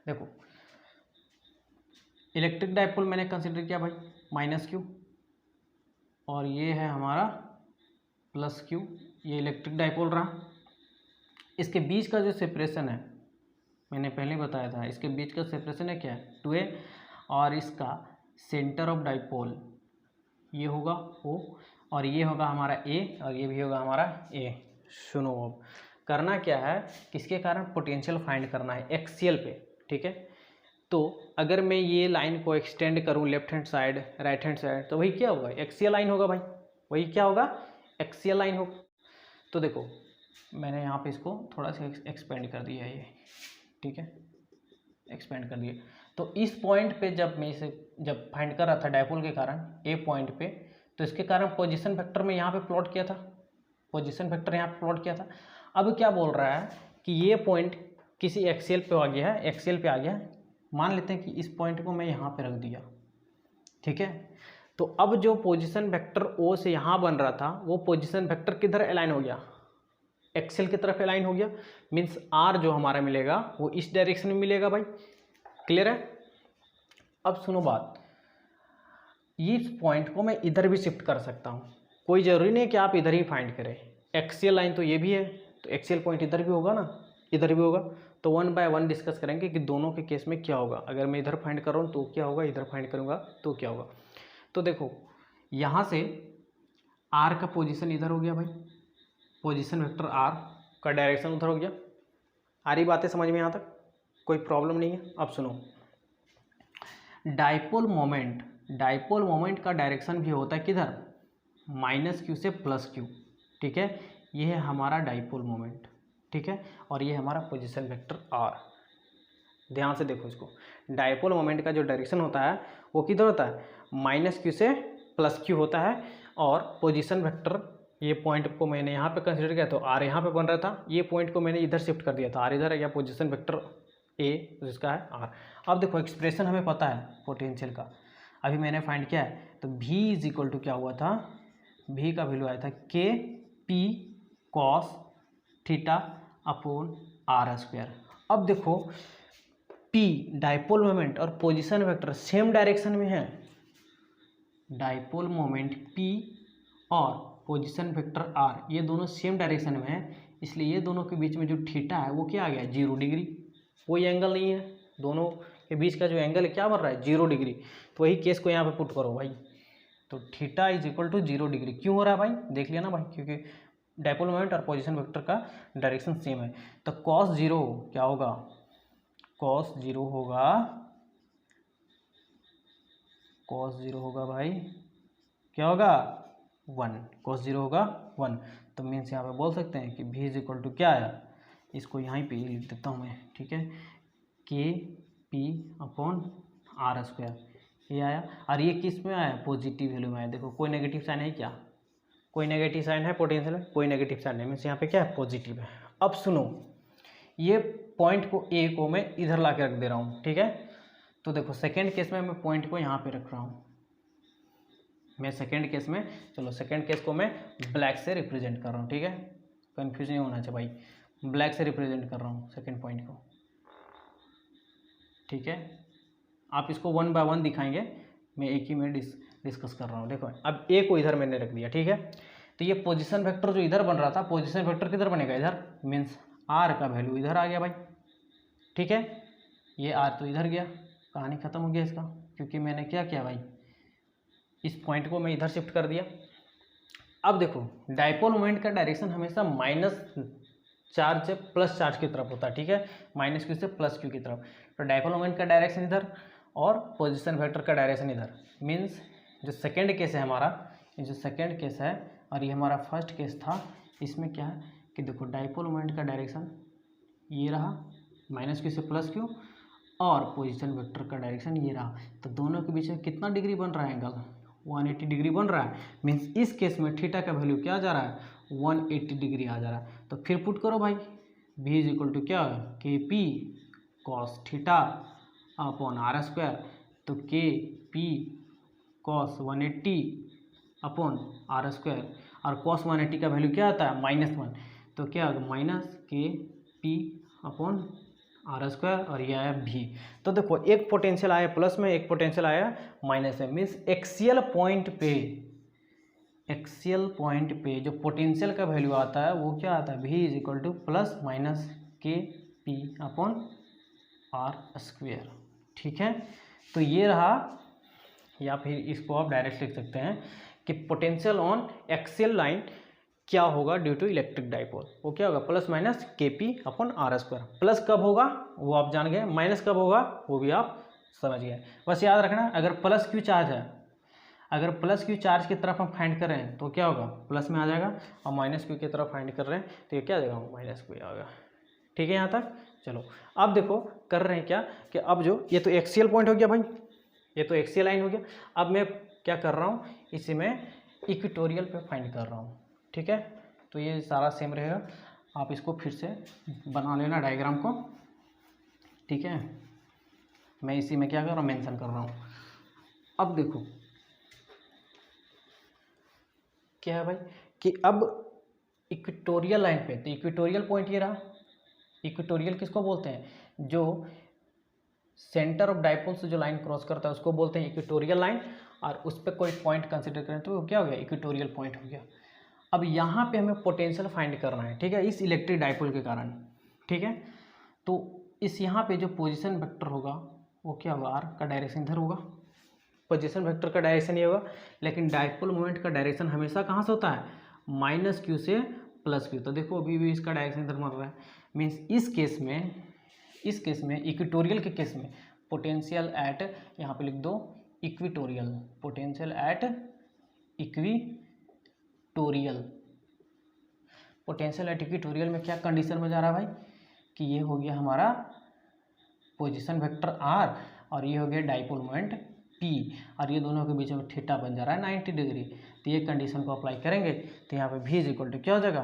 देखो इलेक्ट्रिक डायपोल मैंने कंसिडर किया भाई माइनस क्यू, और ये है हमारा प्लस क्यू, ये इलेक्ट्रिक डायपोल रहा। इसके बीच का जो सेपरेशन है मैंने पहले बताया था, इसके बीच का सेपरेशन है क्या है 2a, और इसका सेंटर ऑफ डायपोल ये होगा O, और ये होगा हमारा A, और ये भी होगा हमारा A। सुनो अब करना क्या है, किसके कारण पोटेंशियल फाइंड करना है एक्सियल पे, ठीक है। तो अगर मैं ये लाइन को एक्सटेंड करूँ left hand side right hand side, तो वही क्या होगा एक्सियल लाइन होगा भाई, वही क्या होगा एक्सियल लाइन होगा। तो देखो मैंने यहाँ पे इसको थोड़ा सा एक्सपेंड कर दिया है ये, ठीक है, एक्सपेंड कर दिया। तो इस पॉइंट पे जब मैं इसे जब फाइंड कर रहा था डायपोल के कारण ए पॉइंट पे, तो इसके कारण पोजीशन वेक्टर में यहाँ पे प्लॉट किया था, पोजीशन वेक्टर यहाँ पे प्लॉट किया था। अब क्या बोल रहा है कि ये पॉइंट किसी एक्सियल पे आ गया है, एक्सियल पे आ गया है। मान लेते हैं कि इस पॉइंट को मैं यहाँ पे रख दिया, ठीक है। तो अब जो पोजीशन वेक्टर ओ से यहाँ बन रहा था वो पोजीशन वेक्टर किधर अलाइन हो गया, एक्सियल की तरफ अलाइन हो गया। मीन्स आर जो हमारा मिलेगा वो इस डायरेक्शन में मिलेगा भाई, क्लियर है। अब सुनो बात, इस पॉइंट को मैं इधर भी शिफ्ट कर सकता हूँ, कोई ज़रूरी नहीं है कि आप इधर ही फाइंड करें। एक्सियल लाइन तो ये भी है, तो एक्सियल पॉइंट इधर भी होगा ना, इधर भी होगा। तो 1 बाय 1 डिस्कस करेंगे कि दोनों के केस में क्या होगा। अगर मैं इधर फाइंड कर रहा हूँ तो क्या होगा, इधर फाइंड करूँगा तो क्या होगा। तो देखो यहाँ से आर का पोजीशन इधर हो गया भाई, पोजीशन वेक्टर आर का डायरेक्शन उधर हो गया। आ रही बातें समझ में यहाँ तक, कोई प्रॉब्लम नहीं है। अब सुनो, डायपोल मोमेंट का डायरेक्शन भी होता है किधर, माइनस क्यू से प्लस क्यू, ठीक है। ये है हमारा डायपोल मोमेंट, ठीक है, और ये हमारा पोजीशन वेक्टर आर। ध्यान से देखो इसको, डायपोल मोमेंट का जो डायरेक्शन होता है वो किधर होता है, माइनस क्यू से प्लस क्यू होता है। और पोजीशन वेक्टर ये पॉइंट को मैंने यहाँ पे कंसिडर किया तो आर यहाँ पे बन रहा था, ये पॉइंट को मैंने इधर शिफ्ट कर दिया था, आर इधर है, या पोजीशन वेक्टर ए जिसका है आर। अब देखो एक्सप्रेशन हमें पता है पोटेंशियल का, अभी मैंने फाइंड किया है। तो v इज इक्वल टू क्या हुआ था, v का वैल्यू आया था K P cos theta upon R square. अब देखो p डायपोल मोमेंट और पोजीशन वेक्टर सेम डायरेक्शन में है, डायपोल मोमेंट p और पोजीशन वेक्टर r ये दोनों सेम डायरेक्शन में है, इसलिए ये दोनों के बीच में जो थीटा है वो क्या आ गया 0 डिग्री। कोई एंगल नहीं है, दोनों के बीच का जो एंगल है क्या बन रहा है 0 डिग्री। तो वही केस को यहाँ पे पुट करो भाई, तो theta is equal to 0 degree. क्यों हो रहा है भाई, देख लिया ना भाई, क्योंकि डायपोल मोमेंट और पोजीशन वेक्टर का डायरेक्शन सेम है। तो cos 0 क्या होगा, cos 0 होगा, cos 0 होगा भाई क्या होगा 1, cos 0 होगा 1। तो मीन्स यहाँ पे बोल सकते हैं कि v इज इक्वल टू क्या आया, इसको यहाँ पे लिख देता हूँ मैं, ठीक है, के पी अपॉन आर स्क्वायर ये आया। और ये किस में आया, पॉजिटिव वैल्यू में आया। देखो कोई नेगेटिव साइन है क्या, कोई नेगेटिव साइन है पोटेंशियल में, कोई नेगेटिव साइन नहीं, मीन्स यहाँ पे क्या है पॉजिटिव है। अब सुनो, ये पॉइंट को ए को मैं इधर ला के रख दे रहा हूँ, ठीक है। तो देखो सेकेंड केस में मैं पॉइंट को यहाँ पे रख रहा हूँ, मैं सेकेंड केस में, चलो सेकेंड केस को मैं ब्लैक से रिप्रेजेंट कर रहा हूँ, ठीक है, कन्फ्यूज नहीं होना चाहिए भाई। ब्लैक से रिप्रेजेंट कर रहा हूँ सेकेंड पॉइंट को, ठीक है। आप इसको वन बाय वन दिखाएंगे, मैं एक ही में डिस्कस कर रहा हूँ। देखो अब ए को इधर मैंने रख दिया, ठीक है। तो ये पोजीशन वेक्टर जो इधर बन रहा था, पोजीशन वेक्टर किधर बनेगा, इधर, मीन्स आर का वैल्यू इधर आ गया भाई, ठीक है। ये आर तो इधर गया, कहानी खत्म हो गया इसका, क्योंकि मैंने क्या किया भाई, इस पॉइंट को मैं इधर शिफ्ट कर दिया। अब देखो डाइपोल मोमेंट का डायरेक्शन हमेशा माइनस चार्ज से प्लस चार्ज की तरफ होता है, ठीक है, माइनस क्यू से प्लस क्यू की तरफ। तो डाइपोल मोमेंट का डायरेक्शन इधर और पोजीशन वेक्टर का डायरेक्शन इधर। मीन्स जो सेकेंड केस है हमारा, ये जो सेकेंड केस है और ये हमारा फर्स्ट केस था, इसमें क्या है कि देखो डाइपोल मोमेंट का डायरेक्शन ये रहा माइनस क्यू से प्लस क्यू, और पोजीशन वेक्टर का डायरेक्शन ये रहा। तो दोनों के बीच में कितना डिग्री बन रहा है एंगल, 180 डिग्री बन रहा है। मीन्स इस केस में थीटा का वैल्यू क्या जा रहा है, 180 डिग्री आ जा रहा है। तो फिर पुट करो भाई, v इज इक्वल टू क्या, K P cos theta upon R square. तो K P cos 180 upon R square, और कॉस 180 का वैल्यू क्या आता है, -1। तो क्या होगा, minus K P upon R square, और ये आया भी। तो देखो एक पोटेंशियल आया प्लस में, एक पोटेंशियल आया माइनस में। मीन्स एक्सियल पॉइंट पे जो पोटेंशियल का वैल्यू आता है वो क्या आता है, v is equal two plus minus K P upon R square, ठीक है। तो ये रहा, या फिर इसको आप डायरेक्ट लिख सकते हैं कि पोटेंशियल ऑन एक्सियल लाइन क्या होगा ड्यू टू इलेक्ट्रिक डाइपोल, वो क्या होगा, plus minus K P upon R square. Plus कब होगा वो आप जान गए, माइनस कब होगा वो भी आप समझ गए। बस याद रखना, अगर प्लस क्यू चार्ज है, अगर प्लस क्यू चार्ज की तरफ हम फाइंड कर रहे हैं तो क्या होगा, प्लस में आ जाएगा, और माइनस क्यू की तरफ फाइंड कर रहे हैं तो ये क्या देगा, माइनस क्यू आएगा, ठीक है यहाँ तक। चलो अब देखो कर रहे हैं क्या कि अब जो ये तो एक्सियल पॉइंट हो गया भाई, ये तो एक्सियल लाइन हो गया। अब मैं क्या कर रहा हूँ, इसे मैं इक्वेटोरियल पे फाइंड कर रहा हूँ, ठीक है। तो ये सारा सेम रहेगा, आप इसको फिर से बना लेना डायग्राम को, ठीक है। मैं इसी में क्या कर रहा हूँ, मेंशन कर रहा हूँ। अब देखो क्या है भाई कि अब इक्वेटोरियल लाइन पे, तो इक्वेटोरियल पॉइंट ये रहा। इक्वेटोरियल किसको बोलते हैं, जो सेंटर ऑफ डाइपोल से जो लाइन क्रॉस करता है उसको बोलते हैं इक्वेटोरियल लाइन, और उस पर कोई पॉइंट कंसिडर करें तो वो क्या हो गया, इक्वेटोरियल पॉइंट हो गया। अब यहाँ पे हमें पोटेंशियल फाइंड करना है, ठीक है, इस इलेक्ट्रिक डाइपोल के कारण, ठीक है। तो इस यहाँ पे जो पोजीशन वेक्टर होगा वो क्या होगा, आर का डायरेक्शन इधर होगा, पोजीशन वेक्टर का डायरेक्शन ये होगा। लेकिन डाइपोल मोमेंट का डायरेक्शन हमेशा कहाँ से होता है, माइनस क्यू से प्लस क्यू। तो देखो अभी भी इसका डायरेक्शन इधर मर रहा है। मीन्स इस केस में इक्वेटोरियल के केस में पोटेंशियल एट, यहाँ पे लिख दो equatorial, potential at equatorial. Potential at equatorial में क्या कंडीशन में जा रहा है भाई कि ये हो गया हमारा पोजीशन वेक्टर आर, और ये हो गया डाइपोल मोमेंट पी, और ये दोनों के बीच में थीटा बन जा रहा है 90 डिग्री। तो ये कंडीशन को अप्लाई करेंगे तो यहाँ पे v इज इक्वल टू क्या हो जाएगा,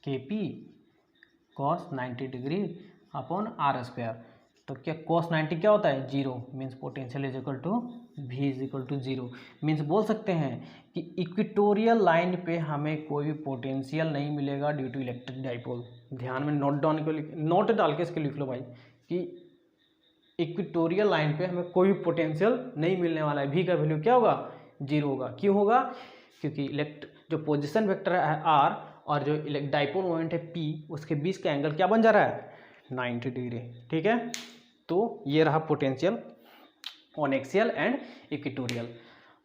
K P cos 90 degree upon R square. तो क्या कॉस 90 क्या होता है, zero. Means potential is equal to v is equal to zero. Means बोल सकते हैं कि इक्वेटोरियल लाइन पे हमें कोई भी पोटेंशियल नहीं मिलेगा ड्यू टू इलेक्ट्रिक डाइपोल। ध्यान में नोट डाल के इसके लिख लो भाई कि इक्वेटोरियल लाइन पे हमें कोई भी पोटेंशियल नहीं मिलने वाला है। v का वैल्यू क्या होगा, जीरो होगा। क्यों होगा, क्योंकि जो पोजीशन वेक्टर है आर और जो डाइपोल मोमेंट है पी, उसके बीच का एंगल क्या बन जा रहा है, 90 डिग्री, ठीक है। तो ये रहा potential on axial and equatorial,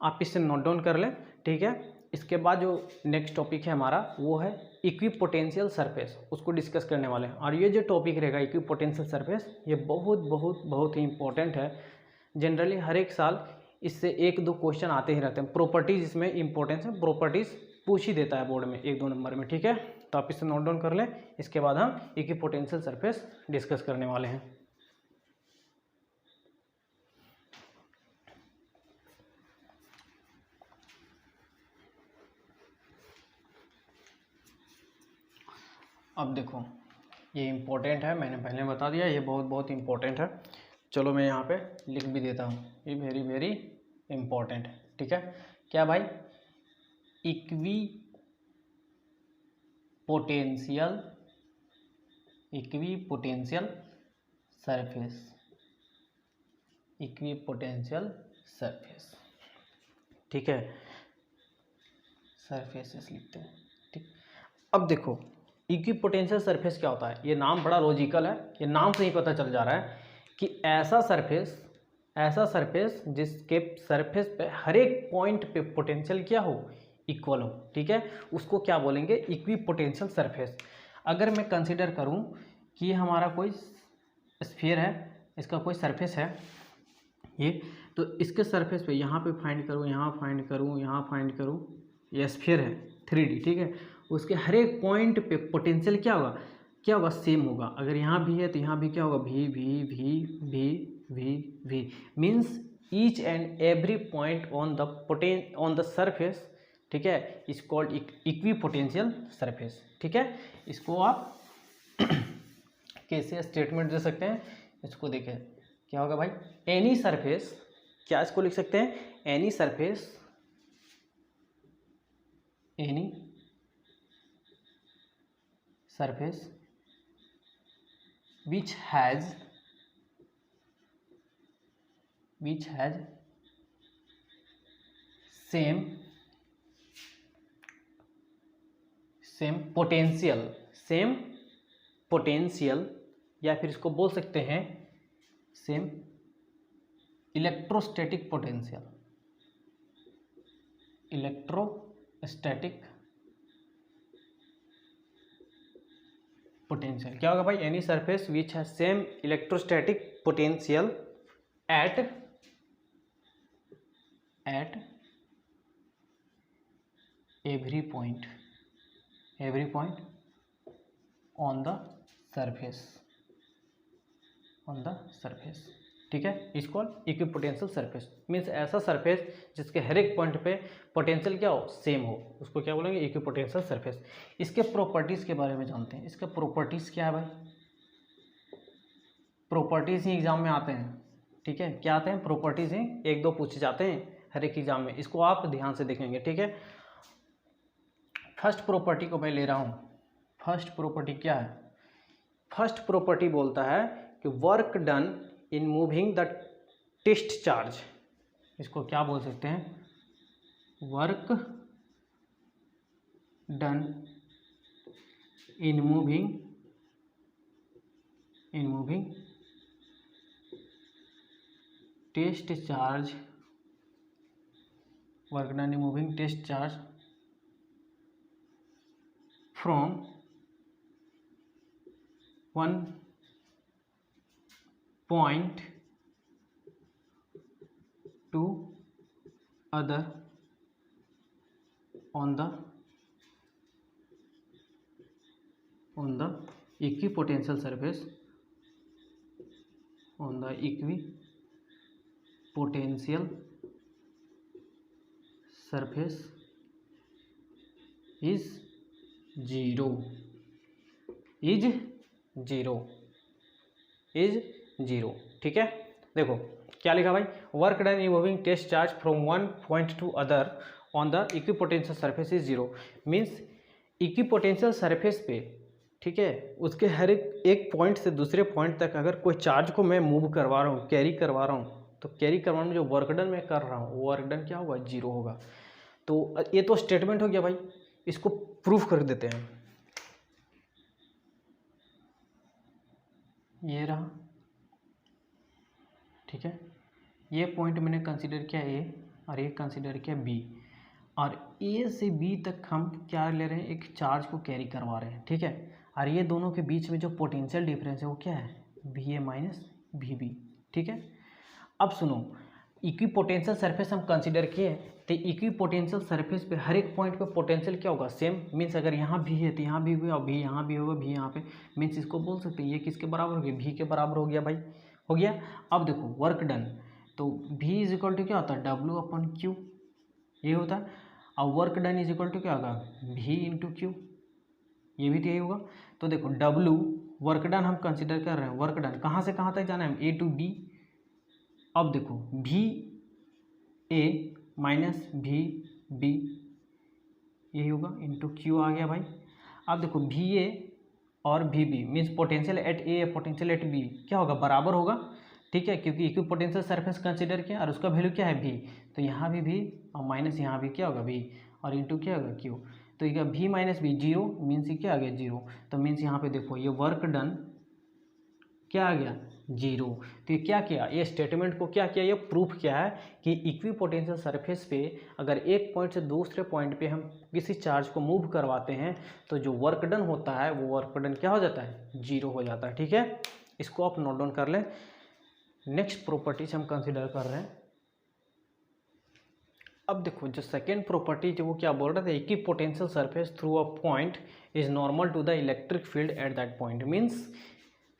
आप इससे नोट डाउन कर लें, ठीक है। इसके बाद जो नेक्स्ट टॉपिक है हमारा वो है इक्विपोटेंशियल सरफेस, उसको डिस्कस करने वाले हैं। और ये जो टॉपिक रहेगा इक्विपोटेंशियल सरफेस, ये बहुत बहुत बहुत ही इंपॉर्टेंट है। जनरली हर एक साल इससे एक दो क्वेश्चन आते ही रहते हैं। प्रॉपर्टीज इसमें इंपॉर्टेंस है, प्रॉपर्टीज पूछ ही देता है बोर्ड में 1-2 नंबर में, ठीक है। तो आप इससे नोट डाउन कर लें। इसके बाद हम इक्विपोटेंशियल सरफेस डिस्कस करने वाले हैं। अब देखो ये इम्पोर्टेंट है, मैंने पहले बता दिया, ये बहुत बहुत इम्पोर्टेंट है। चलो मैं यहाँ पे लिख भी देता हूँ, ये वेरी वेरी इम्पोर्टेंट है, ठीक है। क्या भाई, इक्विपोटेंशियल सरफेस, इक्विपोटेंशियल सरफेस, ठीक है, सरफेसेस लिखते हैं, ठीक। अब देखो इक्विपोटेंशियल सरफेस क्या होता है, ये नाम बड़ा लॉजिकल है, ये नाम से ही पता चल जा रहा है कि ऐसा सरफेस जिसके सरफेस पे हर एक पॉइंट पे पोटेंशियल क्या हो, इक्वल हो, ठीक है, उसको क्या बोलेंगे, इक्विपोटेंशियल सरफेस। अगर मैं कंसिडर करूं कि ये हमारा कोई स्फीयर है, इसका कोई सरफेस है ये, तो इसके सरफेस पे यहाँ पे फाइंड करूँ, यहाँ फाइंड करूँ, यहाँ फाइंड करूँ, ये स्फीयर है 3D, ठीक है, उसके हर एक पॉइंट पे पोटेंशियल क्या होगा, सेम होगा। अगर यहाँ भी है तो यहाँ भी क्या होगा, V V V V V V, means each and every point on the surface, ठीक है, इज कॉल्ड इक्विपोटेंशियल सरफेस, ठीक है। इसको आप कैसे स्टेटमेंट दे सकते हैं, इसको देखें क्या होगा भाई, एनी सरफेस, क्या इसको लिख सकते हैं, any surface which has same potential, या फिर इसको बोल सकते हैं सेम इलेक्ट्रोस्टैटिक पोटेंशियल, क्या होगा भाई, any surface which has same electrostatic potential at every point on the surface, ठीक है, is called equipotential surface. Means ऐसा सरफेस जिसके हर एक पॉइंट पे पोटेंशियल क्या हो, सेम हो, उसको क्या बोलेंगे, इक्विपोटेंशियल सरफेस। इसके प्रॉपर्टीज़ के बारे में जानते हैं, इसके प्रॉपर्टीज़ क्या है भाई, प्रॉपर्टीज़ ही एग्जाम में आते हैं, ठीक है, क्या आते हैं, प्रॉपर्टीज़ ही 1-2 पूछे जाते हैं हर एक एग्जाम में, इसको आप ध्यान से देखेंगे, ठीक है। फर्स्ट प्रॉपर्टी को मैं ले रहा हूँ, फर्स्ट प्रॉपर्टी क्या है, फर्स्ट प्रॉपर्टी बोलता है कि work done in moving the test charge, इसको क्या बोल सकते हैं, work done in moving test charge, work done in moving test charge from one point to other on the equipotential surface, is zero, ठीक है। देखो क्या लिखा भाई, work done in moving test charge from one point to other on the equipotential surface is zero, means equipotential surface पे, ठीक है, उसके हर एक पॉइंट से दूसरे पॉइंट तक अगर कोई चार्ज को मैं मूव करवा रहा हूँ, कैरी करवा रहा हूँ, तो कैरी करवाने में जो वर्क डन मैं कर रहा हूँ वो वर्क डन क्या होगा, जीरो होगा। तो ये तो स्टेटमेंट हो गया भाई, इसको प्रूफ कर देते हैं, ये रहा, ठीक है, ये पॉइंट मैंने कंसीडर किया ए और ये कंसीडर किया बी, और ए से बी तक हम क्या ले रहे हैं, एक चार्ज को कैरी करवा रहे हैं, ठीक है, और ये दोनों के बीच में जो पोटेंशियल डिफरेंस है वो क्या है, V A minus V B, ठीक है। अब सुनो, इक्विपोटेंशियल सरफेस हम कंसीडर किए, तो इक्विपोटेंशियल सरफेस पे हर एक पॉइंट पे पोटेंशियल क्या होगा, सेम, मीन्स अगर यहाँ भी है तो यहाँ भी होगा, भी यहाँ भी होगा, भी यहाँ पे, मीन्स इसको बोल सकते हैं ये किसके बराबर हो गया, भी के बराबर हो गया भाई, हो गया। अब देखो वर्क डन, तो भी इज इक्वल टू क्या होता है, डब्ल्यू अपन क्यू, ये होता है, और work done is equal to क्या होगा, भी इंटू क्यू, ये भी तो यही होगा। तो देखो डब्ल्यू वर्क डन हम कंसिडर कर रहे हैं, वर्क डन कहाँ से कहाँ तक जाना है, ए टू बी। अब देखो भी ए माइनस भी बी, यही होगा, इंटू क्यू आ गया भाई। अब देखो भी ए और V B means potential at A potential at B क्या होगा, बराबर होगा, ठीक है, क्योंकि इक्विपोटेंशियल सरफेस कंसिडर किया और उसका वैल्यू क्या है v, तो यहाँ भी v और माइनस यहाँ भी क्या होगा v और इंटू क्या होगा q, तो ये v minus v zero means ये क्या आ गया जीरो, तो मीन्स यहाँ पे देखो ये वर्क डन क्या आ गया जीरो। तो ये क्या किया, ये स्टेटमेंट को क्या किया, ये प्रूफ किया है कि इक्विपोटेंशियल सरफेस पे अगर एक पॉइंट से दूसरे पॉइंट पे हम किसी चार्ज को मूव करवाते हैं तो जो वर्क डन होता है वो वर्क डन क्या हो जाता है, जीरो हो जाता है। ठीक है, इसको आप नोट डाउन कर लें। नेक्स्ट प्रॉपर्टीज हम कंसिडर कर रहे हैं। अब देखो जो सेकेंड प्रॉपर्टी जो वो क्या बोल रहा था, equipotential surface through a point is normal to the electric field at that point. Means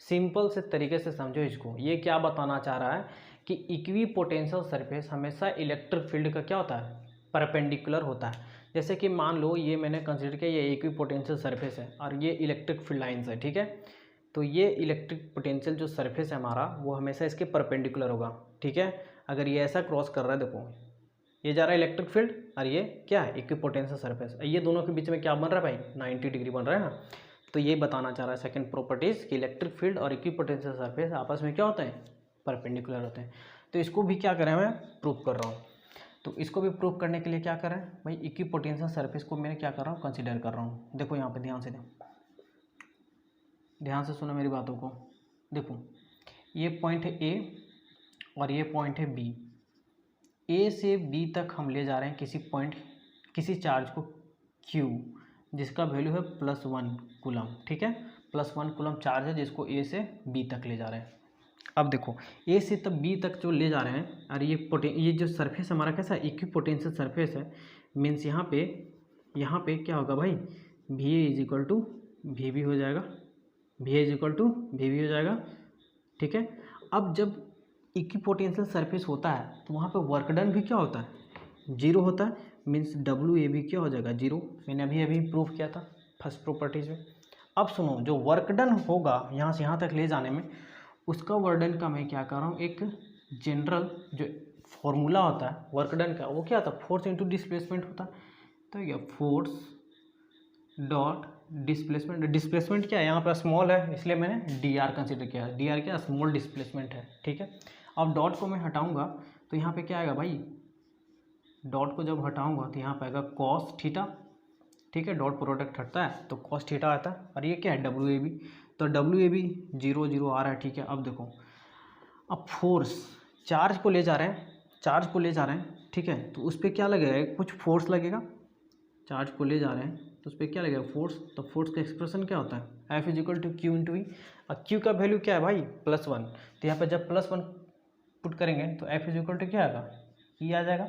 simple से तरीके से समझो इसको, ये क्या बताना चाह रहा है कि इक्विपोटेंशियल सरफेस हमेशा इलेक्ट्रिक फील्ड का क्या होता है, परपेंडिकुलर होता है। जैसे कि मान लो ये मैंने कंसिडर किया ये इक्विपोटेंशियल सरफेस है और ये इलेक्ट्रिक फील्ड लाइन्स है। ठीक है, तो ये इलेक्ट्रिक पोटेंशियल जो सरफेस है हमारा वो हमेशा इसके परपेंडिकुलर होगा। ठीक है, अगर ये ऐसा क्रॉस कर रहा है, देखो ये जा रहा है इलेक्ट्रिक फील्ड और ये क्या है इक्विपोटेंशियल सरफेस, ये दोनों के बीच में क्या बन रहा है भाई, 90 डिग्री बन रहा है ना। तो ये बताना चाह रहा है सेकंड प्रॉपर्टीज कि इलेक्ट्रिक फील्ड और इक्विपोटेंशियल सरफेस आपस में क्या होते हैं, परपेंडिकुलर होते हैं। तो इसको भी क्या करें, मैं प्रूव कर रहा हूँ। तो इसको भी प्रूव करने के लिए क्या करें भाई, इक्विपोटेंशियल सरफेस को मैं क्या कर रहा हूँ, कंसिडर कर रहा हूँ। देखो यहाँ पे ध्यान से ध्यान से सुनो मेरी बातों को। देखो ये पॉइंट है ए और ये पॉइंट है बी। ए से बी तक हम ले जा रहे हैं किसी पॉइंट किसी चार्ज को क्यू जिसका वैल्यू है +1 कूलम। ठीक है, +1 कूलम चार्ज है जिसको ए से बी तक ले जा रहे हैं। अब देखो ए से तब बी तक जो ले जा रहे हैं और ये जो सरफेस हमारा कैसा है, इक्विपोटेंशियल सरफेस है। मीन्स यहाँ पे क्या होगा भाई, V is equal to V भी हो जाएगा, V is equal to V भी हो जाएगा। ठीक है, अब जब इक्विपोटेंशियल सरफेस होता है तो वहाँ पे वर्क डन भी क्या होता है, जीरो होता है। मीन्स डब्ल्यू ए भी क्या हो जाएगा, जीरो। मैंने अभी प्रूफ किया था फर्स्ट प्रॉपर्टीज में। अब सुनो, जो वर्क डन होगा यहाँ से यहाँ तक ले जाने में, उसका वर्क डन का मैं क्या कर रहा हूँ, एक जनरल जो फॉर्मूला होता है वर्क डन का, वो क्या होता है, फोर्स इंटू डिस्प्लेसमेंट होता है। तो क्या फोर्स डॉट डिस्प्लेसमेंट क्या है, यहाँ पर स्मॉल है इसलिए मैंने डी आर कंसिडर किया है। डी आर क्या, स्मॉल डिस्प्लेसमेंट है। ठीक है, अब डॉट को मैं हटाऊंगा तो यहाँ पे क्या आएगा भाई, डॉट को जब हटाऊंगा तो यहाँ पे आएगा कॉस थीटा। ठीक है, डॉट प्रोडक्ट हटता है तो कॉस थीटा आता है। और ये क्या है, डब्ल्यू ए बी, तो डब्ल्यू ए बी 0 0 आ रहा है। ठीक है, अब देखो, अब फोर्स चार्ज को ले जा रहे हैं, ठीक है, तो उस पर क्या लगेगा, कुछ फोर्स लगेगा। चार्ज को ले जा रहे हैं तो उस पर क्या लगेगा, फोर्स। तो फोर्स का एक्सप्रेशन क्या होता है, F is equal to Q into E. और क्यू का वैल्यू क्या है भाई, +1। तो यहाँ पे जब +1 पुट करेंगे तो F इज इक्वल टू क्या आएगा, ई आ जाएगा,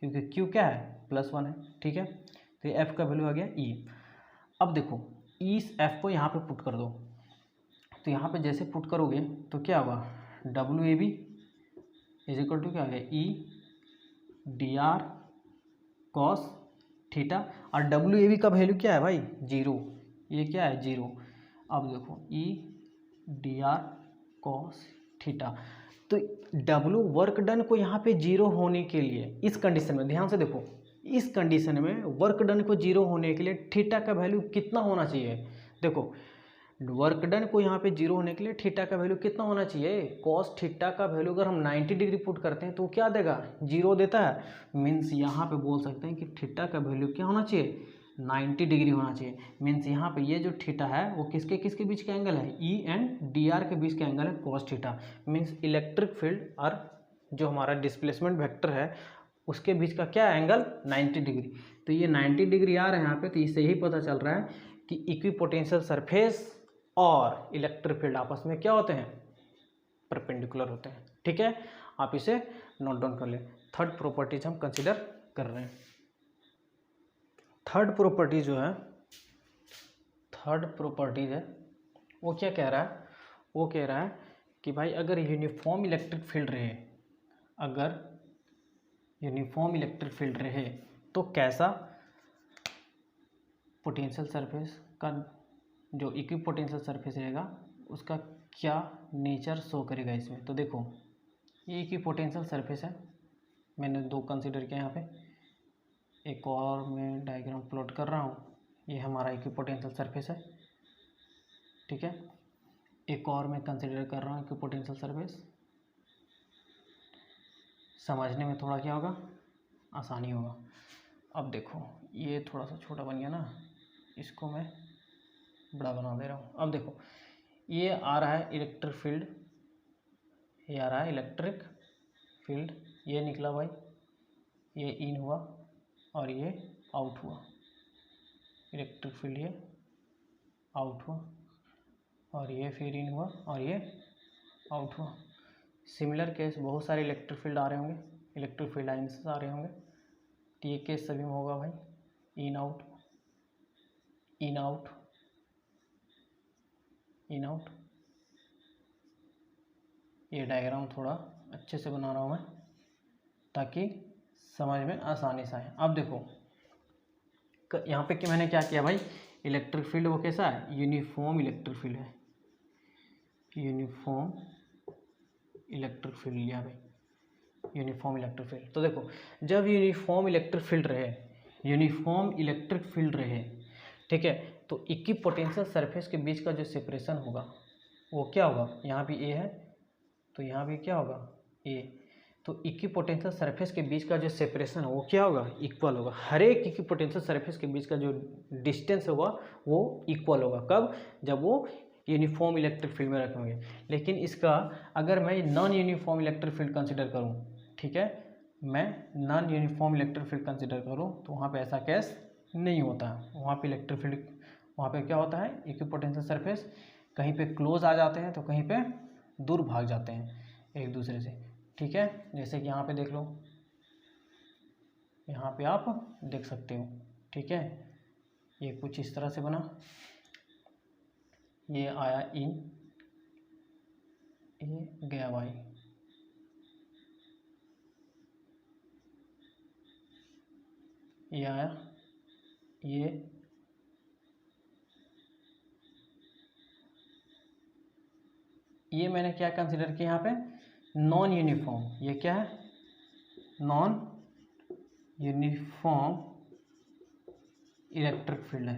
क्योंकि क्यू क्या है, +1 है। ठीक है, तो ये F का वैल्यू आ गया ई। अब देखो इस F को यहाँ पे पुट कर दो, तो यहाँ पे जैसे पुट करोगे तो क्या होगा, W A B is equal to क्या आ गया, E D R cos theta. और डब्ल्यू ए बी का वैल्यू क्या है भाई, 0। ये क्या है, 0। अब देखो ई डी आर कॉस थीटा। तो डब्ल्यू वर्क डन को यहाँ पे 0 होने के लिए, इस कंडीशन में ध्यान से देखो, इस कंडीशन में वर्क डन को 0 होने के लिए थीटा का वैल्यू कितना होना चाहिए। देखो वर्क डन को यहाँ पे 0 होने के लिए थीटा का वैल्यू कितना होना चाहिए, कॉस थीटा का वैल्यू अगर हम 90 डिग्री पुट करते हैं तो क्या देगा, 0 देता है। मीन्स यहाँ पे बोल सकते हैं कि थीटा का वैल्यू क्या होना चाहिए, 90 डिग्री होना चाहिए। मीन्स यहाँ पे ये जो थीटा है वो किसके किसके बीच का एंगल है, ई एंड डी आर के बीच का एंगल है cos theta. Means electric field और जो हमारा डिस्प्लेसमेंट वेक्टर है उसके बीच का क्या एंगल, 90 डिग्री। तो ये 90 डिग्री आ रहा है यहाँ पे, तो इससे यही पता चल रहा है कि इक्विपोटेंशियल सरफेस और इलेक्ट्रिक फील्ड आपस में क्या होते हैं, परपेंडिकुलर होते हैं। ठीक है, आप इसे नोट डाउन कर लें। थर्ड प्रॉपर्टीज हम कंसिडर कर रहे हैं। थर्ड प्रॉपर्टीज है वो क्या कह रहा है, वो कह रहा है कि भाई अगर यूनिफॉर्म इलेक्ट्रिक फील्ड रहे तो कैसा पोटेंशियल सरफेस का जो इक्विपोटेंशियल सरफेस रहेगा उसका क्या नेचर शो करेगा इसमें। तो देखो ये इक्विपोटेंशियल सरफेस है, मैंने 2 कंसिडर किया यहाँ पे, एक और मैं डायग्राम प्लॉट कर रहा हूँ, ये हमारा इक्विपोटेंशियल सरफेस है। ठीक है, एक और मैं कंसिडर कर रहा हूँ इक्विपोटेंशियल सरफेस, समझने में थोड़ा क्या होगा, आसानी होगा। अब देखो ये थोड़ा सा छोटा बन गया ना, इसको मैं बड़ा बना दे रहा हूँ। अब देखो ये आ रहा है इलेक्ट्रिक फील्ड, ये आ रहा है इलेक्ट्रिक फील्ड, ये निकला भाई, ये इन हुआ और ये आउट हुआ, इलेक्ट्रिक फील्ड ये आउट हुआ और ये फिर इन हुआ और ये आउट हुआ। सिमिलर केस बहुत सारे इलेक्ट्रिक फील्ड आ रहे होंगे, इलेक्ट्रिक फील्ड लाइन्स आ रहे होंगे, तो ये केस सभी में होगा भाई, in out in out in out. ये डायग्राम थोड़ा अच्छे से बना रहा हूँ मैं ताकि समझ में आसानी से आए। अब देखो यहाँ पे कि मैंने क्या किया भाई, इलेक्ट्रिक फील्ड वो कैसा है, यूनिफॉर्म इलेक्ट्रिक फील्ड है, यूनिफॉर्म इलेक्ट्रिक फील्ड लिया भाई, यूनिफॉर्म इलेक्ट्रिक फील्ड। तो देखो जब यूनिफॉर्म इलेक्ट्रिक फील्ड रहे, यूनिफॉर्म इलेक्ट्रिक फील्ड रहे, ठीक है, तो इक्विपोटेंशियल सरफेस के बीच का जो सेपरेशन होगा वो क्या होगा, यहाँ भी ए है तो यहाँ भी क्या होगा ए, तो इक्विपोटेंशियल सरफेस के बीच का जो सेपरेशन है वो क्या होगा, इक्वल होगा। हर एक इक्विपोटेंशियल सरफेस के बीच का जो डिस्टेंस होगा वो इक्वल होगा। कब, जब वो यूनिफॉर्म इलेक्ट्रिक फील्ड में रखेंगे। लेकिन इसका अगर मैं non uniform electric field consider करूँ, ठीक है, मैं non uniform electric field consider करूँ तो वहाँ पे ऐसा केस नहीं होता है। वहाँ पे इलेक्ट्रिक फील्ड, वहाँ पे क्या होता है, इक्विपोटेंशियल सरफेस कहीं पे क्लोज आ जाते हैं तो कहीं पे दूर भाग जाते हैं एक दूसरे से, ठीक है। जैसे कि यहाँ पे देख लो, यहाँ पे आप देख सकते हो, ठीक है, ये कुछ इस तरह से बना, ये आया इन, ये गया वाई, ये आया, ये मैंने क्या कंसिडर किया यहाँ पे, नॉन यूनिफॉर्म। ये क्या है, नॉन यूनिफॉर्म इलेक्ट्रिक फील्ड है।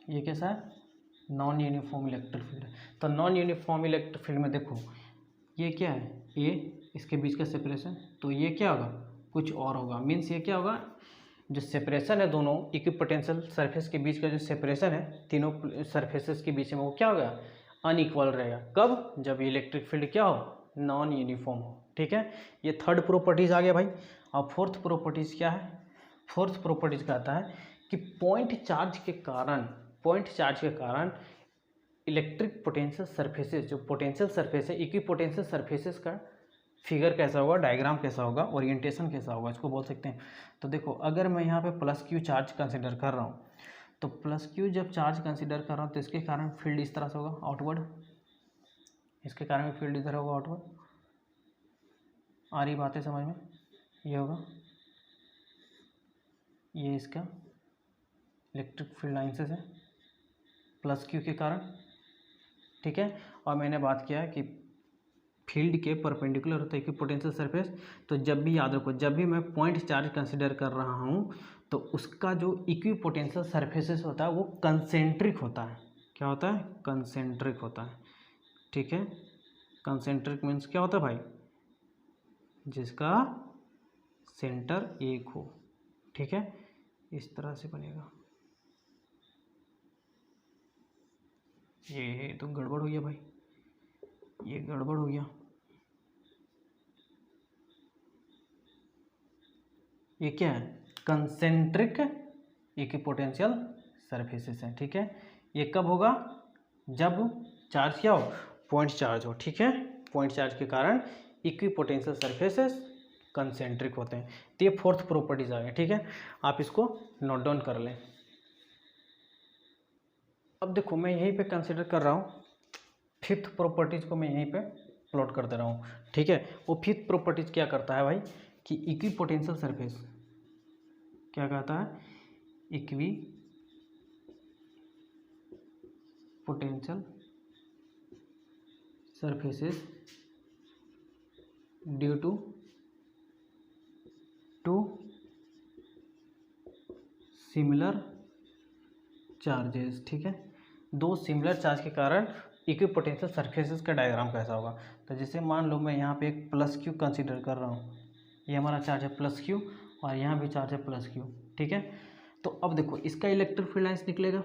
ये कैसा है, नॉन यूनिफॉर्म इलेक्ट्रिक फील्ड है। तो नॉन यूनिफॉर्म इलेक्ट्रिक फील्ड में देखो ये क्या है, ये इसके बीच का सेपरेशन, तो ये क्या होगा, कुछ और होगा। मीन्स ये क्या होगा, जो सेपरेशन है दोनों इक्विपोटेंशियल सरफेस के बीच का जो सेपरेशन है तीनों सरफेसेस के बीच में, वो क्या होगा, अनइक्वल रहेगा। कब, जब इलेक्ट्रिक फील्ड क्या हो, नॉन यूनिफॉर्म हो, ठीक है। ये थर्ड प्रॉपर्टीज आ गया भाई। और फोर्थ प्रॉपर्टीज क्या है, फोर्थ प्रॉपर्टीज कहता है कि पॉइंट चार्ज के कारण इलेक्ट्रिक पोटेंशियल सरफेसेस, जो पोटेंशियल सरफेस है, इक्विपोटेंशियल सरफेसेस का फिगर कैसा होगा, डायग्राम कैसा होगा, ओरिएंटेशन कैसा होगा, इसको बोल सकते हैं। तो देखो अगर मैं यहाँ पे प्लस क्यू चार्ज कंसिडर कर रहा हूँ, तो प्लस क्यू जब चार्ज कंसिडर कर रहा हूँ तो इसके कारण फील्ड इस तरह से होगा, आउटवर्ड, इसके कारण फील्ड इधर होगा, आउटवर्ड। आ रही बातें समझ में, ये होगा, ये इसका इलेक्ट्रिक फील्ड लाइंसेस है प्लस क्यू के कारण, ठीक है। और मैंने बात किया कि फील्ड के परपेंडिकुलर होता है कि पोटेंशियल सरफेस, तो जब भी याद रखो, जब भी मैं पॉइंट चार्ज कंसिडर कर रहा हूँ तो उसका जो इक्विपोटेंशियल सरफेसेस होता है वो कंसेंट्रिक होता है। क्या होता है, कंसेंट्रिक होता है, ठीक है। कंसेंट्रिक मीन्स क्या होता है भाई, जिसका सेंटर एक हो, ठीक है, इस तरह से बनेगा। ये तो गड़बड़ हो गया भाई, ये गड़बड़ हो गया, ये क्या है, कंसेंट्रिक इक्विपोटेंशियल सरफेसेस है, ठीक है। ये कब होगा, जब चार्ज क्या हो, पॉइंट चार्ज हो, ठीक है। पॉइंट चार्ज के कारण इक्विपोटेंशियल सरफेसेस कंसेंट्रिक होते हैं। तो ये फोर्थ प्रॉपर्टीज आ गए, ठीक है, आप इसको नोट डाउन कर लें। अब देखो मैं यहीं पे कंसिडर कर रहा हूँ, फिफ्थ प्रॉपर्टीज को मैं यहीं पे प्लॉट कर दे रहा हूँ, ठीक है। वो फिफ्थ प्रॉपर्टीज क्या करता है भाई कि इक्विपोटेंशियल सरफेस क्या कहता है, equipotential surfaces due to similar charges, ठीक है। दो सिमिलर चार्ज के कारण इक्विपोटेंशियल सरफेसेस का डायग्राम कैसा होगा। तो जैसे मान लो मैं यहाँ पे एक प्लस क्यू कंसीडर कर रहा हूँ, ये हमारा चार्ज है प्लस क्यू और यहाँ भी चार्ज है प्लस क्यू, ठीक है। तो अब देखो इसका इलेक्ट्रिक फील्ड लाइन्स निकलेगा,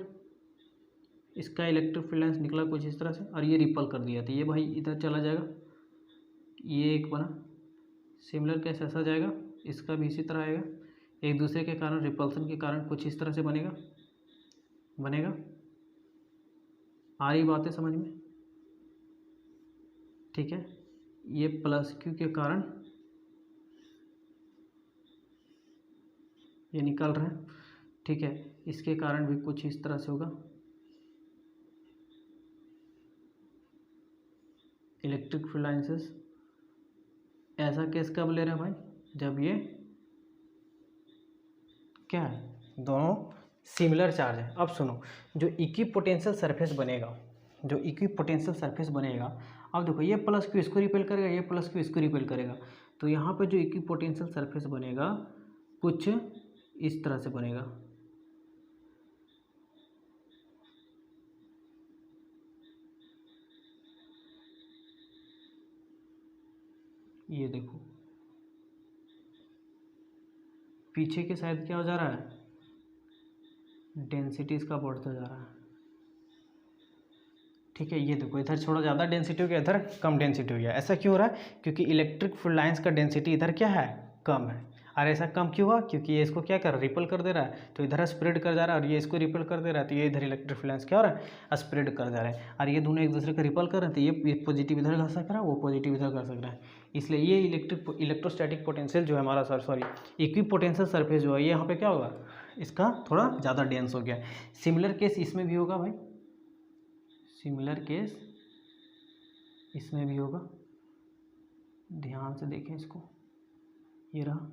इसका इलेक्ट्रिक फील्ड लाइन्स निकला कुछ इस तरह से और ये रिपल कर दिया, तो ये भाई इधर चला जाएगा, ये एक बना। सिमिलर केस ऐसा जाएगा, इसका भी इसी तरह आएगा, एक दूसरे के कारण रिपल्सन के कारण कुछ इस तरह से बनेगा। आ रही बातें समझ में, ठीक है। ये प्लस क्यू के कारण ये निकल रहा है, ठीक है। इसके कारण भी कुछ इस तरह से होगा, इलेक्ट्रिक फील्ड लाइंसेस। ऐसा केस कब ले रहे हैं भाई, जब ये क्या है, दोनों सिमिलर चार्ज है। अब सुनो, जो इक्विपोटेंशियल सरफेस बनेगा, अब देखो ये प्लस क्यू इसको रिपेल करेगा, ये प्लस क्यू इसको रिपेल करेगा, तो यहाँ पे जो इक्विपोटेंशियल सरफेस बनेगा कुछ इस तरह से बनेगा। ये देखो पीछे के साइड क्या हो जा रहा है, डेंसिटी इसका बढ़ता जा रहा है, ठीक है। ये देखो इधर थोड़ा ज़्यादा डेंसिटी हो गया, इधर कम डेंसिटी हो गया। ऐसा क्यों हो रहा है, क्योंकि इलेक्ट्रिक फील्ड लाइंस का डेंसिटी इधर क्या है, कम है। और ऐसा कम क्यों हुआ, क्योंकि ये इसको क्या कर रहा है, रिपल कर दे रहा है, तो इधर स्प्रेड कर जा रहा है, और ये इसको रिपल कर दे रहा है, तो ये इधर इलेक्ट्रिक फील्ड लाइंस क्या हो रहा है, स्प्रेड कर जा रहा है। और ये दोनों एक दूसरे को रिपल कर रहे हैं, तो ये पॉजिटिव इधर कर सक रहा है, वो पॉजिटिव इधर कर सक रहा है। इसलिए ये इलेक्ट्रोस्टैटिक पोटेंशियल जो है हमारा इक्विपोटेंशियल सरफेस जो है, ये यहाँ पे क्या होगा, इसका थोड़ा ज़्यादा डेंस हो गया। सिमिलर केस इसमें भी होगा भाई, सिमिलर केस इसमें भी होगा, ध्यान से देखें इसको, ये रहा,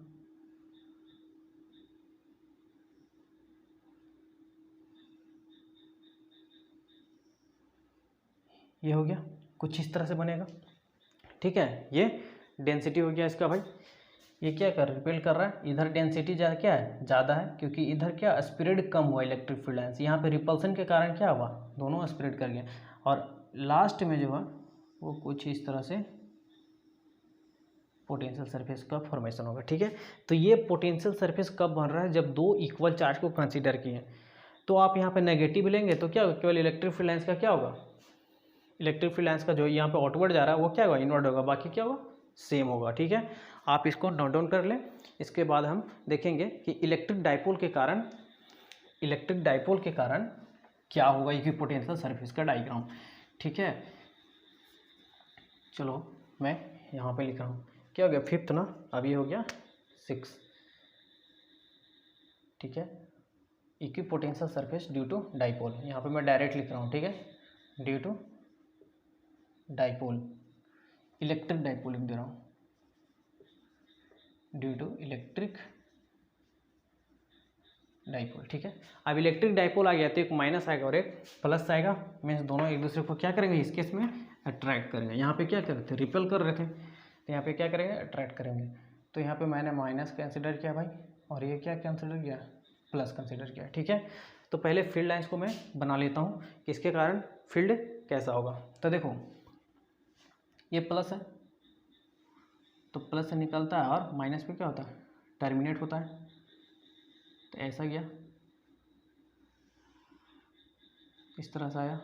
ये हो गया, कुछ इस तरह से बनेगा, ठीक है। ये डेंसिटी हो गया इसका भाई, ये क्या कर रिपेल कर रहा है, इधर डेंसिटी क्या है, ज़्यादा है, क्योंकि इधर क्या स्प्रेड कम हुआ इलेक्ट्रिक फील्ड लाइन्स, यहाँ पे रिपल्सन के कारण क्या हुआ, दोनों स्प्रेड कर गया। और लास्ट में जो है वो कुछ इस तरह से पोटेंशियल सरफेस का फॉर्मेशन होगा, ठीक है। तो ये पोटेंशियल सरफेस कब बन रहा है, जब दो इक्वल चार्ज को कंसीडर किए। तो आप यहाँ पे नेगेटिव लेंगे तो क्या होगा, केवल इलेक्ट्रिक फील्ड लाइन्स का क्या होगा, इलेक्ट्रिक फील्ड लाइन्स का जो यहाँ पे आउटवर्ड जा रहा है वो क्या होगा, इनवर्ड होगा, बाकी क्या होगा, सेम होगा, ठीक है। आप इसको नोट डाउन कर लें। इसके बाद हम देखेंगे कि इलेक्ट्रिक डाइपोल के कारण क्या होगा इक्विपोटेंशियल सरफेस का डायग्राम, ठीक है। चलो मैं यहाँ पे लिख रहा हूँ, क्या हो गया, 5th ना, अब ये हो गया 6, ठीक है। Equipotential surface due to dipole, यहाँ पे मैं डायरेक्ट लिख रहा हूँ, ठीक है, due to dipole, electric dipole लिख दे रहा हूँ, ड्यू टू इलेक्ट्रिक डाइपोल, ठीक है। अब इलेक्ट्रिक डाइपोल आ गया तो एक माइनस आएगा और एक प्लस आएगा, मीन्स दोनों एक दूसरे को क्या करेंगे, इस केस में अट्रैक्ट करेंगे। यहाँ पे क्या कर रहे थे, रिपेल कर रहे थे, तो यहाँ पे क्या करेंगे, अट्रैक्ट करेंगे। तो यहाँ पे मैंने माइनस कंसिडर किया भाई, और ये क्या कंसिडर किया, प्लस कंसिडर किया, ठीक है। तो पहले फील्ड लाइन्स को मैं बना लेता हूँ कि इसके कारण फील्ड कैसा होगा। तो देखो ये प्लस है, तो प्लस से निकलता है और माइनस पे क्या होता है, टर्मिनेट होता है, तो ऐसा गया, इस तरह से आया,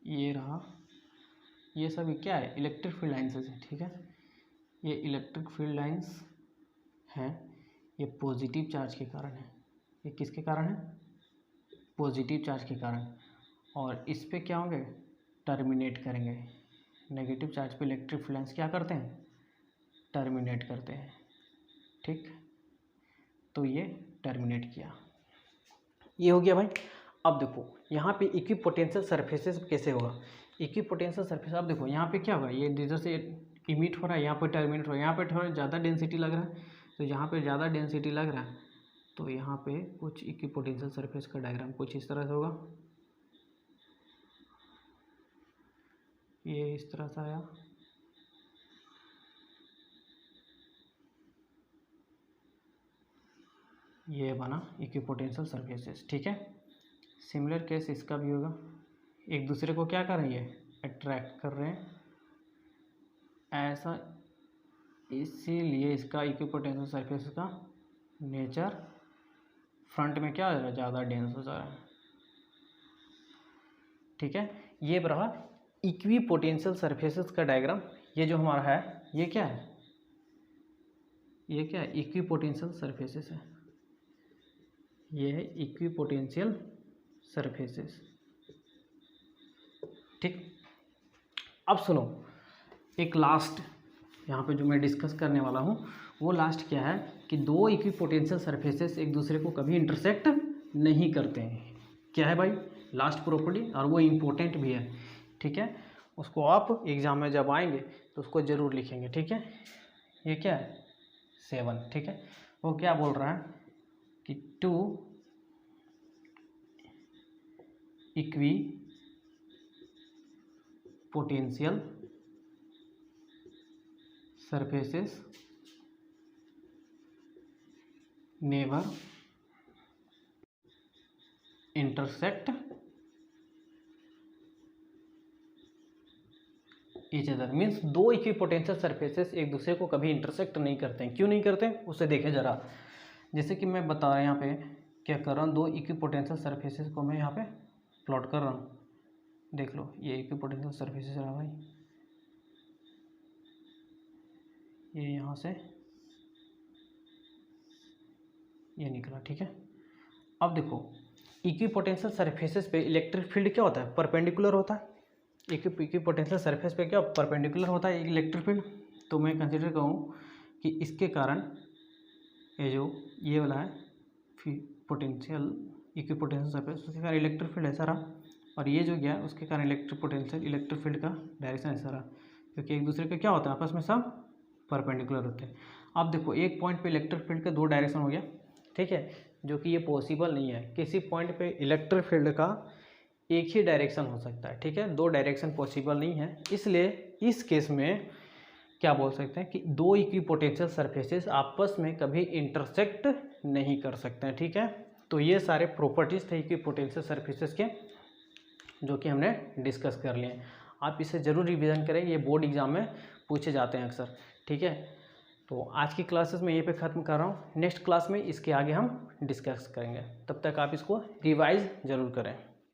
ये रहा, ये सभी क्या है, इलेक्ट्रिक फील्ड लाइन्स है, ठीक है। ये इलेक्ट्रिक फील्ड लाइन्स हैं, ये पॉजिटिव चार्ज के कारण है, ये किसके कारण है, पॉजिटिव चार्ज के कारण, और इस पे क्या होंगे, टर्मिनेट करेंगे। नेगेटिव चार्ज पे इलेक्ट्रिक फील्ड लाइन्स क्या करते हैं, टर्मिनेट करते हैं, ठीक। तो ये टर्मिनेट किया, ये हो गया भाई। अब देखो यहाँ पे इक्विपोटेंशियल सरफेसेस कैसे होगा, इक्विपोटेंशियल सरफेस, अब देखो यहाँ पे क्या होगा, ये जिधर से इमिट हो रहा है यहाँ पे टर्मिनेट हो रहा है, यहाँ पे थोड़ा ज़्यादा डेंसिटी लग रहा है, तो यहाँ पे ज़्यादा डेंसिटी लग रहा है, तो यहाँ पे कुछ इक्विपोटेंशियल सरफेस का डायग्राम कुछ इस तरह से होगा, ये इस तरह से आया, ये बना इक्विपोटेंशियल सरफेसेस, ठीक है। सिमिलर केस इसका भी होगा, एक दूसरे को क्या कर रही है, अट्रैक्ट कर रहे हैं, ऐसा इसीलिए इसका इक्विपोटेंशियल सरफेस का नेचर फ्रंट में क्या हो रहा है, ज़्यादा डेंस हो जा रहा है। ठीक है, ये रहा इक्विपोटेंशियल सरफेसेस का डायग्राम। ये जो हमारा है ये क्या है, ये क्या है, इक्विपोटेंशियल सरफेसेस है। ये है इक्विपोटेंशियल सरफेसेस। ठीक, अब सुनो, एक लास्ट यहाँ पे जो मैं डिस्कस करने वाला हूँ वो लास्ट क्या है कि दो इक्विपोटेंशियल सरफेसेस एक दूसरे को कभी इंटरसेक्ट नहीं करते हैं। क्या है भाई, लास्ट प्रॉपर्टी, और वो इम्पोर्टेंट भी है। ठीक है, उसको आप एग्जाम में जब आएंगे तो उसको ज़रूर लिखेंगे। ठीक है, ये क्या है 7। ठीक है, वो क्या बोल रहा है कि 2 equi potential surfaces never intersect each other. Means दो इक्विपोटेंशियल सरफेसेस एक दूसरे को कभी इंटरसेक्ट नहीं करते हैं। क्यों नहीं करते उसे देखें ज़रा। जैसे कि मैं बता रहा यहाँ पे क्या कर रहा हूँ, दो इक्विपोटेंशियल सरफेसेस को मैं यहाँ पे प्लॉट कर रहा हूँ। देख लो, ये इक्विपोटेंशियल सरफेसेस रहा भाई, ये यहाँ से ये निकला। ठीक है, अब देखो इक्विपोटेंशियल सरफेसेस पे इलेक्ट्रिक फील्ड क्या होता है, परपेंडिकुलर होता है। इक्विपोटेंशियल सरफेस पे क्या परपेंडिकुलर होता है इलेक्ट्रिक फील्ड। तो मैं कंसिडर करूँ कि इसके कारण ये जो ये वाला है पोटेंशियल इक्विपोटेंशियल सरफेस, उसके कारण इलेक्ट्रिक फील्ड ऐसा रहा, और ये जो गया उसके कारण इलेक्ट्रिक फील्ड का डायरेक्शन ऐसा रहा, क्योंकि एक दूसरे के क्या होता है आपस में सब परपेंडिकुलर होते हैं। अब देखो एक पॉइंट पे इलेक्ट्रिक फील्ड का दो डायरेक्शन हो गया। ठीक है, जो कि ये पॉसिबल नहीं है, किसी पॉइंट पे इलेक्ट्रिक फील्ड का एक ही डायरेक्शन हो सकता है। ठीक है, दो डायरेक्शन पॉसिबल नहीं है, इसलिए इस केस में क्या बोल सकते हैं कि दो इक्विपोटेंशियल सरफेसेस आपस में कभी इंटरसेक्ट नहीं कर सकते हैं। ठीक है, तो ये सारे प्रॉपर्टीज़ थे इक्विपोटेंशियल सरफेसेस के जो कि हमने डिस्कस कर लिए। आप इसे ज़रूर रिवीजन करें, ये बोर्ड एग्जाम में पूछे जाते हैं अक्सर। ठीक है, तो आज की क्लासेस में यहीं पे ख़त्म कर रहा हूँ। नेक्स्ट क्लास में इसके आगे हम डिस्कस करेंगे, तब तक आप इसको रिवाइज ज़रूर करें।